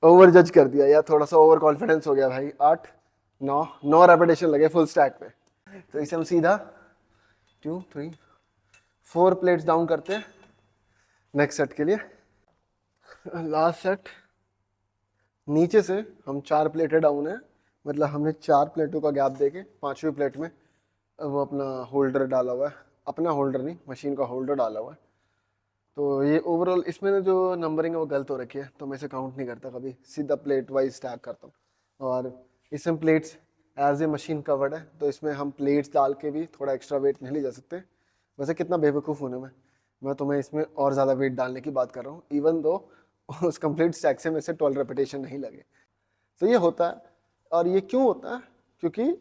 B: ओवर जज कर दिया या थोड़ा सा ओवर कॉन्फिडेंस हो गया भाई। 8 9 रेपिटेशन लगे फुल स्टैक पे, तो इसे हम सीधा 2 3 4 प्लेट्स डाउन करते हैं नेक्स्ट सेट के लिए। लास्ट सेट, नीचे से हम 4 प्लेटें डाउन है, मतलब हमने 4 प्लेटों का गैप देके 5वीं प्लेट में वो अपना होल्डर डाला हुआ है, अपना होल्डर नहीं मशीन का होल्डर डाला हुआ है। तो ये ओवरऑल इसमें जो नंबरिंग है वो गलत हो रखी है, तो मैं इसे काउंट नहीं करता कभी, सीधा प्लेट वाइज स्टैक करता हूँ। और इसमें plates as a machine covered है, तो इसमें हम प्लेट्स डाल के भी थोड़ा एक्स्ट्रा वेट नहीं ले जा सकते। वैसे कितना बेवकूफ़ हूँ ना मैं तुम्हें इसमें और ज़्यादा वेट डालने की बात कर रहा हूँ, इवन दो उस कंप्लीट स्टैक से मेरे से 12 रेपिटेशन नहीं लगे। तो ये होता है, और ये क्यों होता है? क्योंकि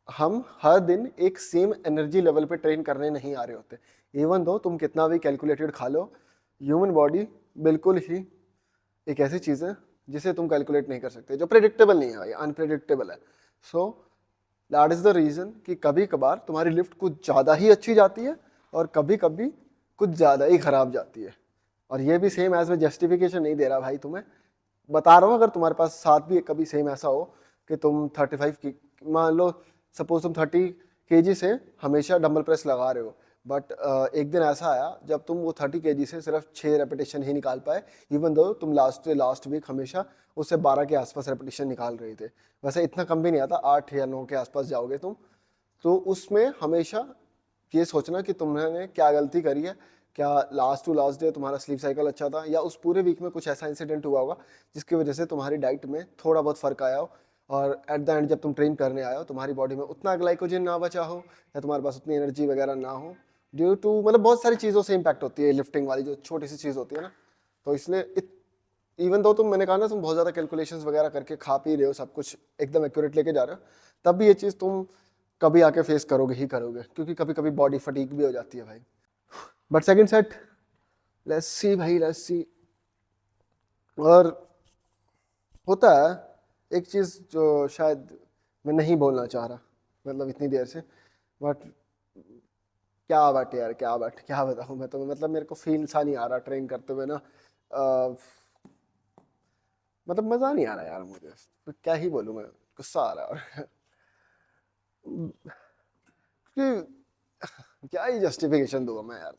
B: हम हर दिन एक सेम एनर्जी लेवल पे ट्रेन करने नहीं आ रहे होते। इवन दो तुम कितना भी कैलकुलेटेड खा लो, ह्यूमन बॉडी बिल्कुल ही एक ऐसी चीज़ है जिसे तुम कैलकुलेट नहीं कर सकते, जो प्रेडिक्टेबल नहीं है भाई, अनप्रेडिक्टेबल है। So that is the reason कि कभी कभार तुम्हारी लिफ्ट कुछ ज़्यादा ही अच्छी जाती है और कभी कभी कुछ ज़्यादा ही ख़राब जाती है। और ये भी सेम एज में जस्टिफिकेशन नहीं दे रहा भाई, तुम्हें बता रहा हूँ, अगर तुम्हारे पास साथ भी कभी सेम ऐसा हो कि तुम 35 की, मान लो सपोज तुम 30 kg से हमेशा डंबल प्रेस लगा रहे हो, बट एक दिन ऐसा आया जब तुम वो 30 kg से सिर्फ 6 रेपिटेशन ही निकाल पाए, इवन दो तुम लास्ट वीक हमेशा उससे 12 के आसपास रेपिटेशन निकाल रहे थे। वैसे इतना कम भी नहीं आता, 8 या 9 के आसपास जाओगे तुम। तो उसमें हमेशा ये सोचना कि तुमने क्या गलती करी है, क्या लास्ट टू लास्ट डे तुम्हारा स्लीप साइकिल अच्छा था, या उस पूरे वीक में कुछ ऐसा इंसिडेंट हुआ होगा जिसकी वजह से तुम्हारी डाइट में थोड़ा बहुत फर्क आया हो, और एट द एंड जब तुम ट्रेन करने आए हो तुम्हारी बॉडी में उतना ग्लाइकोजन ना बचा हो या तुम्हारे पास उतनी एनर्जी वगैरह ना हो, ड्यू टू मतलब बहुत सारी चीज़ों से इम्पैक्ट होती है लिफ्टिंग वाली जो छोटी सी चीज़ होती है ना। तो इसलिए इवन दो तुम, मैंने कहा ना, तुम बहुत ज़्यादा कैलकुलेशंस वगैरह करके खा पी रहे हो, सब कुछ एकदम एक्यूरेट लेके जा रहे हो, तब भी ये चीज़ तुम कभी आके फेस करोगे ही करोगे, क्योंकि कभी कभी बॉडी फटीक भी हो जाती है भाई। But second set, let's see भाई, लेट्स सी। और होता है एक चीज़ जो शायद मैं नहीं बोलना चाह रहा, मतलब इतनी देर से, बट क्या बात है यार, क्या बात, क्या बताऊँ मैं तो, मतलब मेरे को फील सा नहीं आ रहा ट्रेन करते हुए ना, मतलब मज़ा नहीं आ रहा यार मुझे, तो क्या ही बोलूँ मैं, गुस्सा आ रहा है। कि क्या ही जस्टिफिकेशन दूंगा मैं यार।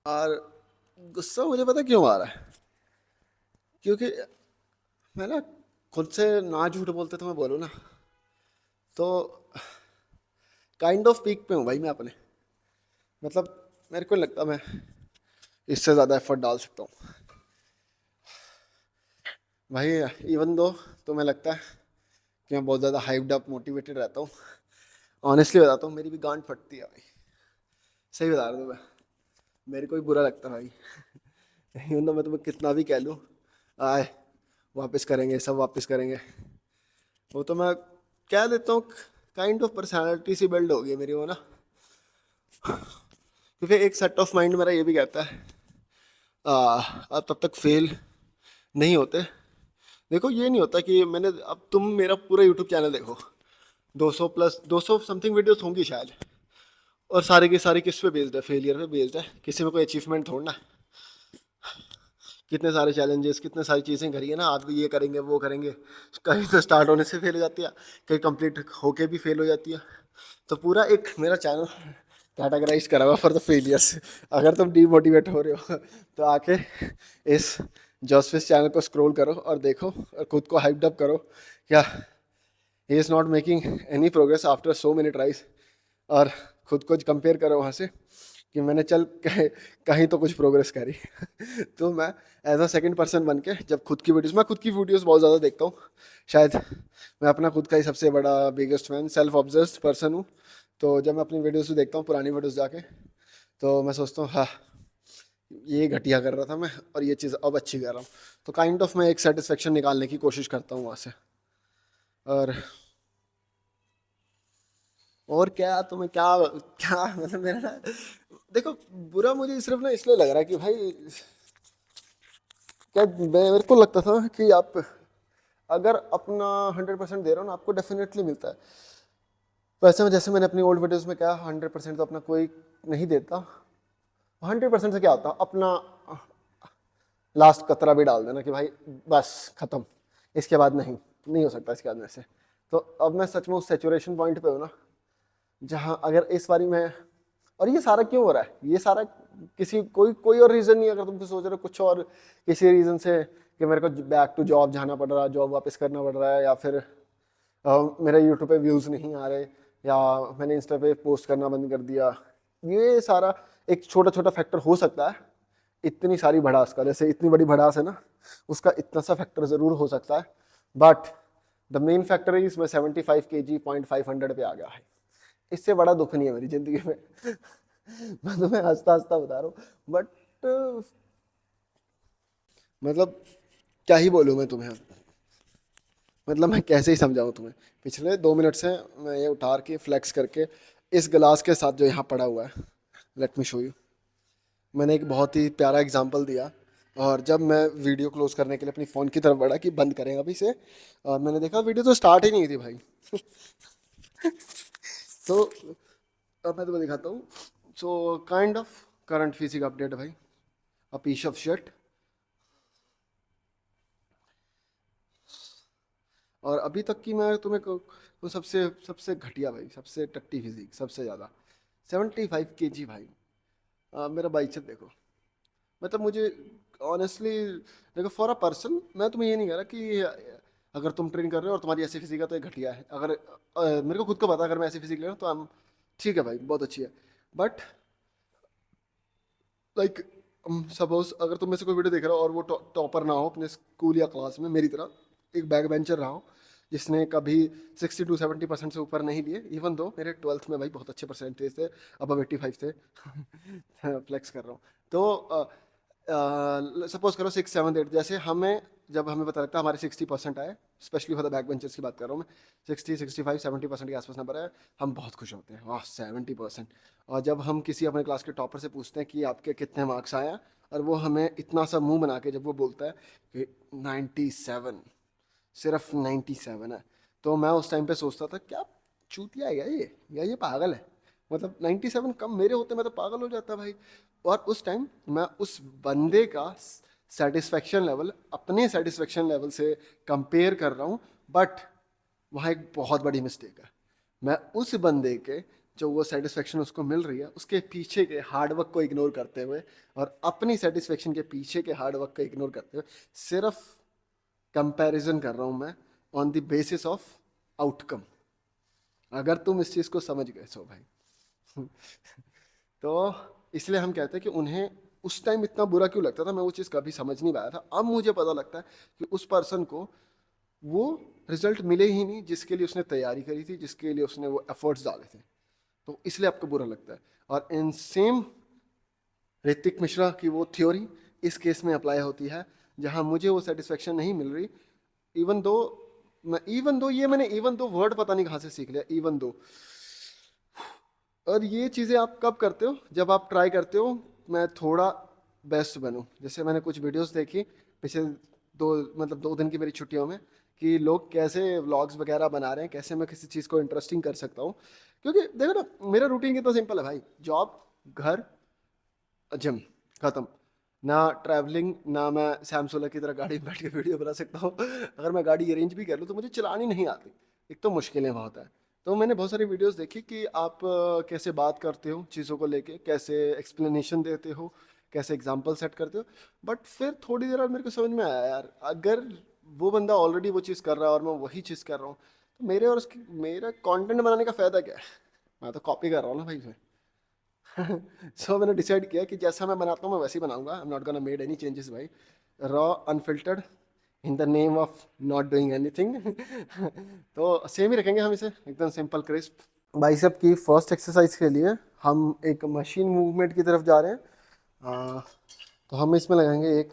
B: और गुस्सा मुझे पता क्यों आ रहा है, क्योंकि मैं ना खुद से ना झूठ बोलते तो मैं बोलूँ ना, तो काइंड ऑफ पीक पे हूँ भाई मैं अपने। मतलब मेरे को नहीं लगता मैं इससे ज़्यादा एफर्ट डाल सकता हूँ भाई। इवन दो तुम्हें लगता है कि मैं बहुत ज़्यादा हाइप्ड अप मोटिवेटेड रहता हूँ, ऑनेस्टली बताता हूँ मेरी भी गांड फटती है भाई। सही बता रहा हूँ मैं, मेरे को भी बुरा लगता है भाई। इवन दो मैं तुम्हें कितना भी कह लूँ आए वापस करेंगे, सब वापस करेंगे, वो तो मैं कह देता हूँ। काइंड ऑफ पर्सनैलिटी सी बिल्ड हो गई है मेरी वो ना, क्योंकि एक सेट ऑफ माइंड मेरा ये भी कहता है आप तब तक फेल नहीं होते। देखो ये नहीं होता कि मैंने, अब तुम मेरा पूरा यूट्यूब चैनल देखो, 200 प्लस 200 समथिंग वीडियोस होंगी शायद, और सारे के सारे किस पे बेस्ड है, फेलियर पे बेस्ड है। किसी में कोई अचीवमेंट थोड़ा ना, कितने सारे चैलेंजेस, कितने सारी चीज़ें करी है ना, आज भी ये करेंगे वो करेंगे, कहीं तो स्टार्ट होने से फेल हो जाती है, कहीं कंप्लीट होके भी फेल हो जाती है। तो पूरा एक मेरा चैनल कैटेगराइज करा हुआ फॉर द फेलियर्स। अगर तुम डीमोटिवेट हो रहे हो तो आके इस जॉसफिस चैनल को स्क्रॉल करो और देखो और खुद को हाइप्ड अप करो, क्या he is not making any progress after so many tries. और खुद को कंपेयर करो वहाँ से कि मैंने चल कहीं तो कुछ प्रोग्रेस करी। तो मैं एज अ सेकंड पर्सन बन के जब खुद की वीडियोस, मैं खुद की वीडियोस बहुत ज़्यादा देखता हूँ, शायद मैं अपना खुद का ही सबसे बड़ा biggest fan, self obsessed person हूँ। तो जब मैं अपनी वीडियोस देखता हूँ पुरानी वीडियोस जाके, तो मैं सोचता हूँ हाँ ये घटिया कर रहा था मैं और ये चीज़ अब अच्छी कर रहा हूँ। तो काइंड ऑफ मैं एक सेटिस्फेक्शन निकालने की कोशिश करता हूँ वहाँ से। और क्या तुम्हें क्या क्या मतलब मेरा ना, देखो बुरा मुझे सिर्फ ना इसलिए लग रहा है कि भाई क्या मेरे को लगता था कि आप अगर अपना 100% दे रहे हो ना आपको डेफिनेटली मिलता है। वैसे में जैसे मैंने अपनी ओल्ड वीडियोस में कहा 100% तो अपना कोई नहीं देता। 100% से क्या होता अपना लास्ट कतरा भी डाल देना कि भाई बस खत्म, इसके बाद नहीं हो सकता इसके बाद मेरे से। तो अब मैं सच में उस सेचुरेशन पॉइंट पे हूँ ना, जहाँ अगर इस बारी मैं, और ये सारा क्यों हो रहा है, ये सारा किसी कोई कोई और रीज़न नहीं है। अगर तुम तो सोच रहे हो कुछ और किसी रीज़न से कि मेरे को बैक टू जॉब जाना पड़ रहा है, जॉब वापस करना पड़ रहा है, या फिर मेरे यूट्यूब पे व्यूज़ नहीं आ रहे, या मैंने इंस्टा पे पोस्ट करना बंद कर दिया, ये सारा एक छोटा छोटा फैक्टर हो सकता है। इतनी सारी भड़ास का, जैसे इतनी बड़ी भड़ास है ना, उसका इतना सा फैक्टर ज़रूर हो सकता है। But the main factor is मैं 75 kg 0.500 पे आ गया है। इससे बड़ा दुख नहीं है मेरी ज़िंदगी में। मैं तुम्हें हंसता हंसता बता रहा हूँ, बट मतलब क्या ही बोलूँ मैं तुम्हें, मतलब मैं कैसे ही समझाऊँ तुम्हें। पिछले 2 मिनट से मैं ये उतार के फ्लेक्स करके इस गिलास के साथ जो यहाँ पड़ा हुआ है, लेट मी शो यू। मैंने एक बहुत ही प्यारा एग्जांपल दिया, और जब मैं वीडियो क्लोज करने के लिए अपनी फ़ोन की तरफ बढ़ा कि बंद करेंगे अभी से, और मैंने देखा वीडियो तो स्टार्ट ही नहीं हुई थी भाई। तो अब मैं तुम्हें दिखाता हूँ। So kind of current physique update भाई, अ पीस ऑफ शर्ट। और अभी तक की मैं तुम्हें तो सबसे सबसे घटिया भाई, सबसे टट्टी फिजिक, सबसे ज़्यादा 75 kg भाई। मेरा बाइसेप देखो, मतलब मुझे ऑनेस्टली देखो फॉर अ पर्सन, मैं तुम्हें ये नहीं कह रहा कि अगर तुम ट्रेन कर रहे हो और तुम्हारी ऐसी फिजिक है तो ये घटिया है। अगर मेरे को खुद को पता है, अगर मैं ऐसी फिजिक ले रहा हूँ तो हम ठीक है भाई, बहुत अच्छी है। बट लाइक सपोज अगर तुम में से कोई वीडियो देख रहा हो और वो टॉपर ना हो अपने स्कूल या क्लास में, मेरी तरह एक बैक बेंचर रहा हो, जिसने कभी 60 to 70% से ऊपर नहीं लिए, इवन दो मेरे 12th में भाई बहुत अच्छे परसेंटेज थे, अब 85 थे। फ्लेक्स कर रहा हूँ। तो सपोज करो 6 7 8, जैसे हमें जब हमें पता लगता है हमारे 60% आए, specially for the back benchers की बात कर रहा हूँ मैं, 60 65 70% के आसपास नंबर आए, हम बहुत खुश होते हैं, वाह 70%। और जब हम किसी अपने क्लास के टॉपर से पूछते हैं कि आपके कितने मार्क्स आए हैं, और वो हमें इतना सा मुंह बना के जब वो बोलता है कि 97, सिर्फ 97 है, तो मैं उस टाइम पे सोचता था क्या चूतिया है क्या ये, या ये पागल है, मतलब 97 कम मेरे होते मैं तो पागल हो जाता भाई। और उस टाइम मैं उस बंदे का सेटिस्फेक्शन लेवल अपने सेटिस्फेक्शन लेवल से कंपेयर कर रहा हूँ, बट वहाँ एक बहुत बड़ी मिस्टेक है। मैं उस बंदे के जो वो सेटिस्फेक्शन उसको मिल रही है उसके पीछे के हार्डवर्क को इग्नोर करते हुए, और अपनी सेटिस्फेक्शन के पीछे के हार्डवर्क को इग्नोर करते हुए सिर्फ कंपैरिजन कर रहा हूँ मैं on the basis of outcome. अगर तुम इस चीज़ को समझ गए सो भाई। तो इसलिए हम कहते हैं कि उन्हें उस टाइम इतना बुरा क्यों लगता था, मैं वो चीज़ कभी समझ नहीं पाया था। अब मुझे पता लगता है कि उस पर्सन को वो रिजल्ट मिले ही नहीं जिसके लिए उसने तैयारी करी थी, जिसके लिए उसने वो एफर्ट्स डाले थे, तो इसलिए आपको बुरा लगता है। और इन सेम ऋतिक मिश्रा की वो थ्योरी इस केस में अप्लाई होती है, जहां मुझे वो सेटिस्फेक्शन नहीं मिल रही, इवन दो ये मैंने इवन दो वर्ड पता नहीं कहाँ से सीख लिया, इवन दो। और ये चीज़ें आप कब करते हो, जब आप ट्राई करते हो मैं थोड़ा बेस्ट बनूं। जैसे मैंने कुछ वीडियोस देखी पिछले दो दिन की मेरी छुट्टियों में, कि लोग कैसे व्लॉग्स वगैरह बना रहे हैं, कैसे मैं किसी चीज़ को इंटरेस्टिंग कर सकता हूँ। क्योंकि देखो ना, मेरा रूटीन कितना सिंपल है भाई, जॉब, घर, जिम, खत्म। ना ट्रैवलिंग, ना मैं सैम सोलर की तरह गाड़ी में बैठ के वीडियो बना सकता हूँ। अगर मैं गाड़ी अरेंज भी कर लूँ तो मुझे चलानी नहीं आती, एक तो मुश्किलें बहुत है। तो मैंने बहुत सारी वीडियोस देखी कि आप कैसे बात करते हो चीज़ों को लेके, कैसे एक्सप्लेनेशन देते हो, कैसे एग्जाम्पल सेट करते हो। बट फिर थोड़ी देर बाद मेरे को समझ में आया यार, अगर वो बंदा ऑलरेडी वो चीज़ कर रहा है और मैं वही चीज़ कर रहा हूँ, तो मेरे और उसकी मेरा कंटेंट बनाने का फ़ायदा क्या है, मैं तो कॉपी कर रहा हूँ ना भाई। सो मैंने डिसाइड किया कि जैसा मैं बनाता हूँ मैं वैसे ही बनाऊंगा, I am not gonna made any changes भाई, raw unfiltered, in the name of not doing anything. तो सेम ही रखेंगे हम इसे, एकदम सिंपल क्रिस्प। बाइसेप की फर्स्ट एक्सरसाइज के लिए हम एक मशीन मूवमेंट की तरफ जा रहे हैं। तो हम इसमें लगाएंगे एक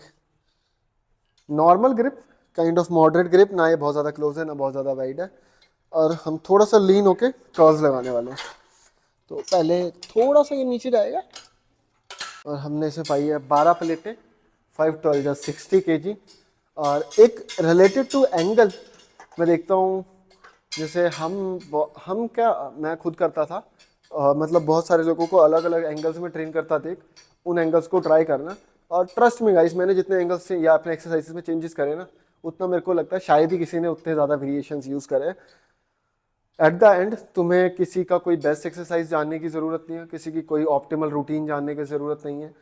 B: normal grip, kind of moderate grip, ना ये बहुत ज़्यादा क्लोज है ना बहुत ज़्यादा वाइड है, और हम थोड़ा सा लीन होके कर्ल्स लगाने वाले हैं। तो पहले थोड़ा सा ये नीचे जाएगा, और हमने इसे पाई है 12 प्लेटें, 5 12 जा 60 kg। और एक रिलेटेड टू एंगल मैं देखता हूँ, जैसे हम क्या, मैं खुद करता था, मतलब बहुत सारे लोगों को अलग अलग एंगल्स में ट्रेन करता देख, उन एंगल्स को ट्राई करना। और ट्रस्ट में गाइस, मैंने जितने एंगल्स से या अपने एक्सरसाइजेस में चेंजेस करे ना, उतना मेरे को लगता है शायद ही किसी ने उतने ज़्यादा वेरिएशंस यूज़ करे। एट द एंड तुम्हें किसी का कोई बेस्ट एक्सरसाइज जानने की ज़रूरत नहीं है, किसी की कोई ऑप्टिमल रूटीन जानने की ज़रूरत नहीं है।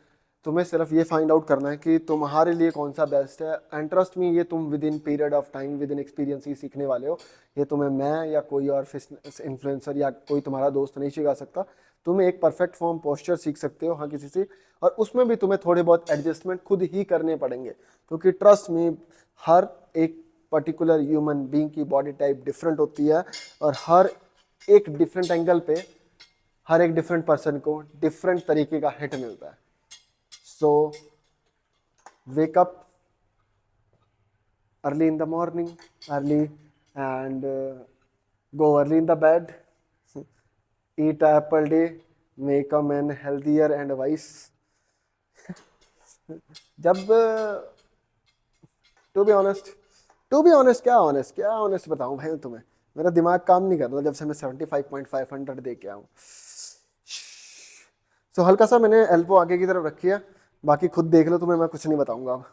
B: तुम्हें सिर्फ ये फाइंड आउट करना है कि तुम्हारे लिए कौन सा बेस्ट है। एंड ट्रस्ट मी, ये तुम within period of time, within experience ही सीखने वाले हो। ये तुम्हें मैं या कोई और फिटनेस इन्फ्लुएंसर या कोई तुम्हारा दोस्त नहीं सिखा सकता। तुम एक परफेक्ट फॉर्म पोस्चर सीख सकते हो हाँ किसी से, और उसमें भी तुम्हें थोड़े बहुत एडजस्टमेंट खुद ही करने पड़ेंगे, क्योंकि ट्रस्ट मी, हर एक पर्टिकुलर ह्यूमन बीइंग की बॉडी टाइप डिफरेंट होती है, और हर एक डिफरेंट एंगल पे हर एक डिफरेंट पर्सन को डिफरेंट तरीके का हिट मिलता है। So wake up early in the morning, early, and go early in the bed, eat apple day, make a man healthier and wise। जब टू बी ऑनेस्ट, क्या ऑनेस्ट बताऊं भाई तुम्हें, मेरा दिमाग काम नहीं कर रहा जब से मैं 75.500 दे के आऊँ। सो हल्का सा मैंने एल्बो आगे की तरफ रखी है, बाकी खुद देख लो, तुम्हें मैं कुछ नहीं बताऊंगा अब।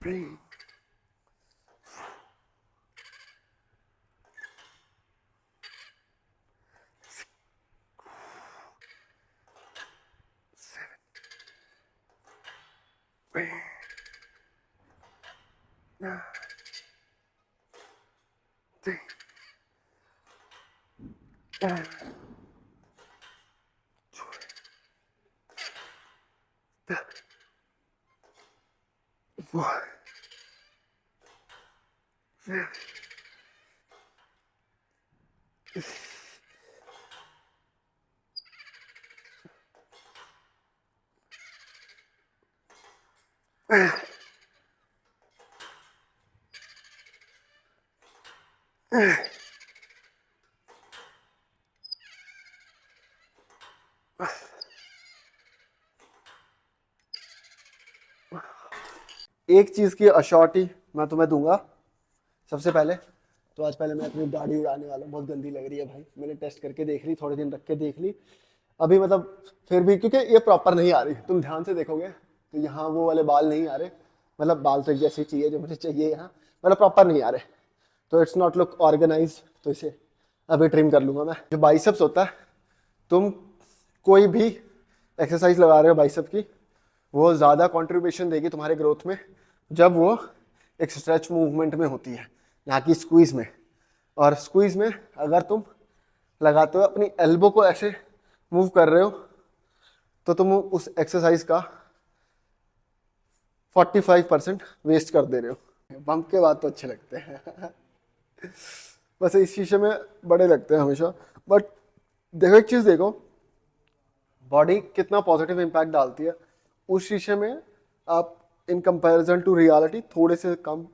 B: Breathe. एक चीज की अश्योरिटी मैं तुम्हें दूंगा। सबसे पहले तो आज पहले मैं अपनी दाढ़ी उड़ाने वाला हूँ, बहुत गंदी लग रही है भाई। मैंने टेस्ट करके देख ली, थोड़े दिन रख के देख ली, अभी मतलब फिर भी क्योंकि ये प्रॉपर नहीं आ रही, तुम ध्यान से देखोगे तो यहाँ वो वाले बाल नहीं आ रहे, मतलब बाल तो एक जैसे चाहिए जो मुझे चाहिए यहाँ, मतलब प्रॉपर नहीं आ रहे, तो इट्स नॉट लुक ऑर्गेनाइज, तो इसे अभी ट्रिम कर लूंगा मैं। जो बाइसेप्स होता है, तुम कोई भी एक्सरसाइज लगा रहे हो बाइसेप की, वो ज़्यादा कंट्रीब्यूशन देगी तुम्हारे ग्रोथ में जब वो एक स्ट्रेच मूवमेंट में होती है, ना कि स्क्वीज में। और स्क्वीज में अगर तुम लगाते हो अपनी एल्बो को ऐसे मूव कर रहे हो, तो तुम उस एक्सरसाइज का 45% वेस्ट कर दे रहे हो। बम्प के बाद तो अच्छे लगते हैं बस इस शीशे में बड़े लगते हैं हमेशा। बट देखो एक चीज़ देखो, बॉडी कितना पॉजिटिव इम्पैक्ट डालती है। उस शीशे में आप इन कंपैरिजन टू रियलिटी थोड़े से कम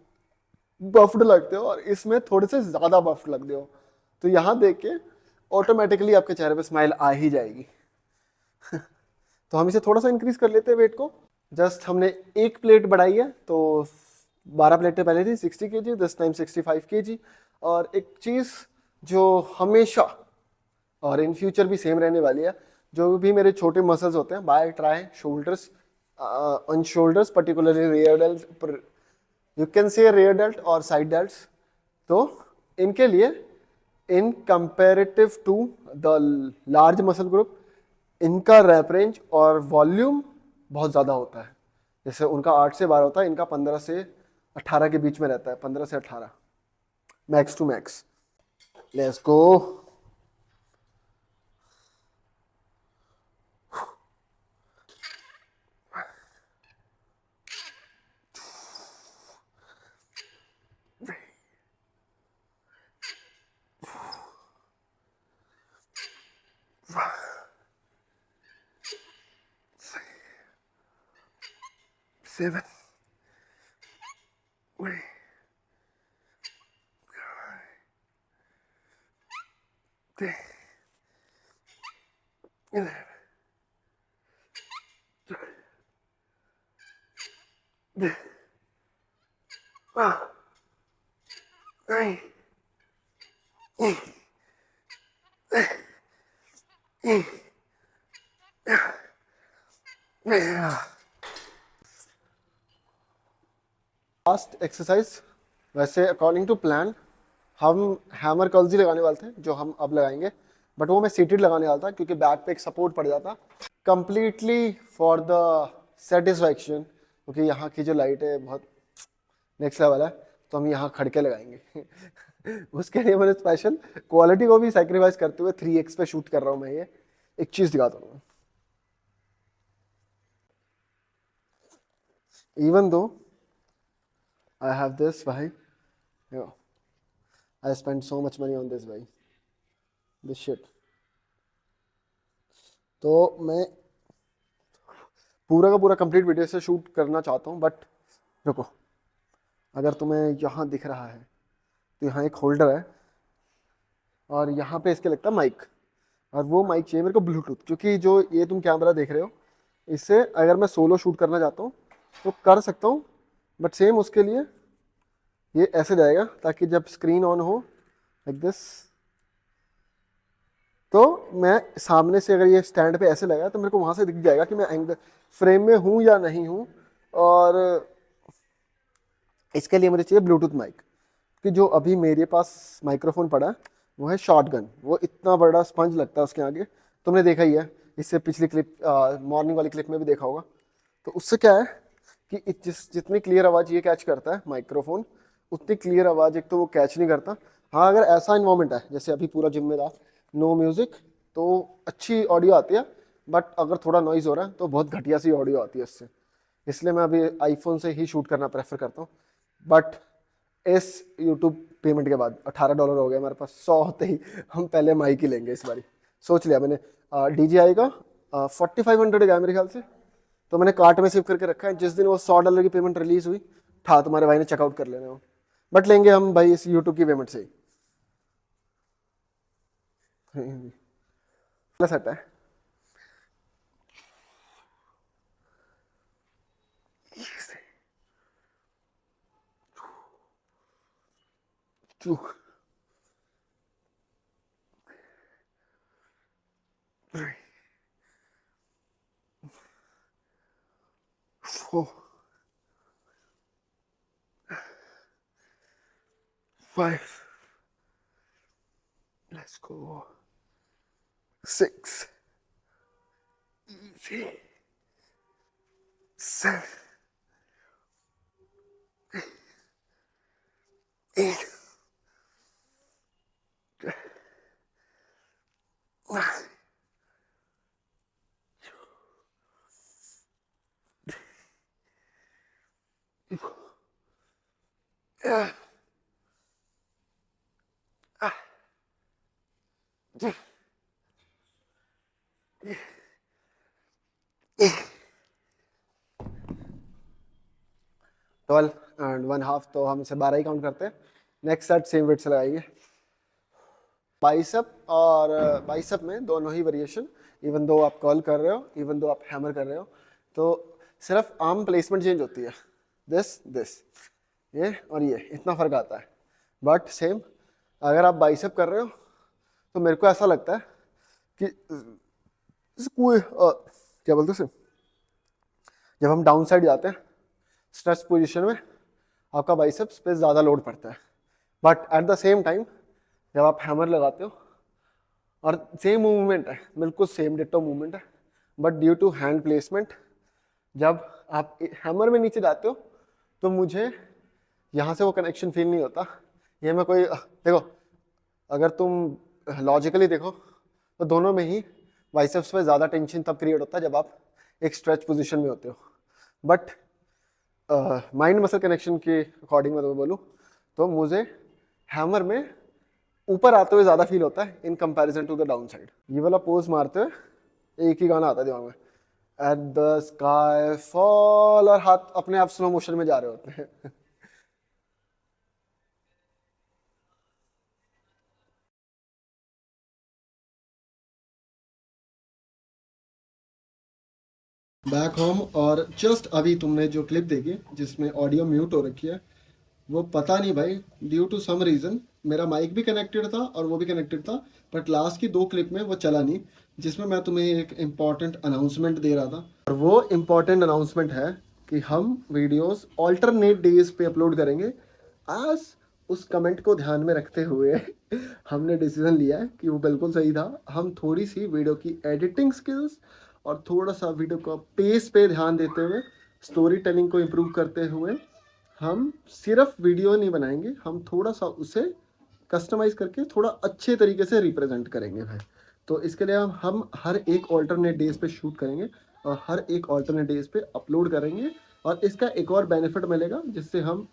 B: बफ्ड लगते हो, और इसमें थोड़े से ज़्यादा बफ्ड लगते हो। तो यहाँ देख के ऑटोमेटिकली आपके चेहरे पे स्माइल आ ही जाएगी तो हम इसे थोड़ा सा इंक्रीज कर लेते हैं वेट को। जस्ट हमने एक प्लेट बढ़ाई है, तो 12 प्लेटें पहले थी 60 kg, दिस टाइम 65 kg। और एक चीज़ जो हमेशा और इन फ्यूचर भी सेम रहने वाली है, जो भी मेरे छोटे मसल्स होते हैं, bi tri shoulders, on shoulders particularly rear delt, you can say rear delt और साइड डेल्ट्स, तो इनके लिए in comparative to the large muscle group, इनका रैप रेंज और वॉल्यूम बहुत ज़्यादा होता है। जैसे उनका 8 से 12 होता है, इनका 15 से 18 के बीच में रहता है, 15 से 18 max to max. Let's go. Seven. Last exercise, वैसे अकॉर्डिंग टू प्लान हम हैमर कर्ल्स ही लगाने वाले थे, जो हम अब लगाएंगे, बट वो मैं सीटेड लगाने वाला था क्योंकि बैक पे एक सपोर्ट पड़ जाता कंप्लीटली फॉर द सेटिस्फैक्शन, क्योंकि यहाँ की जो लाइट है बहुत नेक्स्ट लेवल है, तो हम यहाँ खड़के लगाएंगे उसके लिए मैंने स्पेशल क्वालिटी को भी सैक्रिफाइस करते हुए 3x पे शूट कर रहा हूँ मैं। ये एक चीज़ दिखाता हूँ, even though I have this, भाई, you know, I spent so much money on this, भाई, this shit। तो मैं पूरा का पूरा कंप्लीट वीडियो से शूट करना चाहता हूँ, बट रुको, अगर तुम्हें यहाँ दिख रहा है तो यहाँ एक होल्डर है, और यहाँ पे इसके लगता है माइक, और वो माइक चाहिए मेरे को ब्लूटूथ, क्योंकि जो ये तुम कैमरा देख रहे हो, इससे अगर मैं सोलो शूट करना चाहता हूँ तो कर सकता हूँ, बट सेम उसके लिए ये ऐसे जाएगा ताकि जब स्क्रीन ऑन हो लाइक दिस, तो मैं सामने से अगर ये स्टैंड पे ऐसे लगा तो मेरे को वहाँ से दिख जाएगा कि मैं एंगल फ्रेम में हूँ या नहीं हूँ। और इसके लिए मुझे चाहिए ब्लूटूथ माइक, कि जो अभी मेरे पास माइक्रोफोन पड़ा है वो है शॉटगन, वो इतना बड़ा स्पंज लगता है उसके आगे, तुमने देखा ही है, इससे पिछली क्लिप मॉर्निंग वाली क्लिप में भी देखा होगा। तो उससे क्या है कि जितनी क्लियर आवाज़ ये कैच करता है माइक्रोफोन, उतनी क्लियर आवाज़ एक तो वो कैच नहीं करता। हाँ, अगर ऐसा इन्वायरमेंट है जैसे अभी पूरा जिम में रहा, नो म्यूज़िक, तो अच्छी ऑडियो आती है, बट अगर थोड़ा नॉइज़ हो रहा है तो बहुत घटिया सी ऑडियो आती है इससे। इसलिए मैं अभी आईफोन से ही शूट करना प्रेफर करता हूँ। बट इस यूट्यूब पेमेंट के बाद $18 हो गया हमारे पास, 100 होते ही हम पहले माइक ही लेंगे इस बारी, सोच लिया मैंने। DJI का 4500 गया मेरे ख्याल से, तो मैंने कार्ट में सेव करके रखा है। जिस दिन वो $100 की पेमेंट रिलीज हुई था तुम्हारे भाई ने चेकआउट कर लेना हो, बट लेंगे हम भाई इस यूट्यूब की पेमेंट से ही। प्लस हटा है Two, three, 4, 5, let's go, 6, easy, 7, 8, 9, 12 and 1/2, तो हम इसे 12 ही काउंट करते हैं। नेक्स्ट सेट सेम वेट से लगाएंगे। बाइसेप और बाइसेप में दोनों ही वेरिएशन, इवन दो आप कर्ल कर रहे हो, इवन दो आप हैमर कर रहे हो, तो सिर्फ आर्म प्लेसमेंट चेंज होती है, दिस ये और ये, इतना फ़र्क आता है। बट सेम अगर आप बाइसेप कर रहे हो तो मेरे को ऐसा लगता है कि कोई क्या बोलते हैं, जब हम डाउन साइड जाते हैं स्ट्रेच पोजीशन में, आपका बाइसेप्स पे ज़्यादा लोड पड़ता है। But at the same time जब आप हैमर लगाते हो, और सेम मूवमेंट है, बिल्कुल सेम डिट्टो मूवमेंट है, but due to hand placement जब आप हैमर में नीचे जाते हो तो मुझे यहाँ से वो कनेक्शन फील नहीं होता। ये मैं कोई देखो, अगर तुम लॉजिकली देखो तो दोनों में ही बाइसेप्स पे ज़्यादा टेंशन तब क्रिएट होता है जब आप एक स्ट्रेच पोजीशन में होते हो। बट माइंड मसल कनेक्शन के अकॉर्डिंग मैं तुम्हें बोलूँ तो मुझे हैमर में ऊपर आते हुए ज़्यादा फील होता है in comparison to the down side. ये वाला पोज मारते हुए एक ही गाना आता है दिमाग में, एट द स्काई फॉल, और हाथ अपने आप स्लो मोशन में जा रहे होते हैं। बैक होम, और जस्ट अभी तुमने जो क्लिप देखी जिसमें ऑडियो म्यूट हो रखी है, वो पता नहीं भाई ड्यू टू सम रीज़न मेरा माइक भी कनेक्टेड था और वो भी कनेक्टेड था, बट लास्ट की 2 क्लिप में वो चला नहीं, जिसमें मैं तुम्हें एक इम्पॉर्टेंट अनाउंसमेंट दे रहा था। और वो इम्पॉर्टेंट अनाउंसमेंट है कि हम वीडियोस ऑल्टरनेट डेज पे अपलोड करेंगे। आज उस कमेंट को ध्यान में रखते हुए हमने डिसीजन लिया है कि वो बिल्कुल सही था। हम थोड़ी सी वीडियो की एडिटिंग स्किल्स और थोड़ा सा वीडियो का पेस पे ध्यान देते हुए, स्टोरी टेलिंग को इम्प्रूव करते हुए, हम सिर्फ वीडियो नहीं बनाएंगे, हम थोड़ा सा उसे कस्टमाइज करके थोड़ा अच्छे तरीके से रिप्रेजेंट करेंगे भाई। तो इसके लिए हम हर एक ऑल्टरनेट डेज पे शूट करेंगे और हर एक ऑल्टरनेट डेज पे अपलोड करेंगे। और इसका एक और बेनिफिट मिलेगा, जिससे हम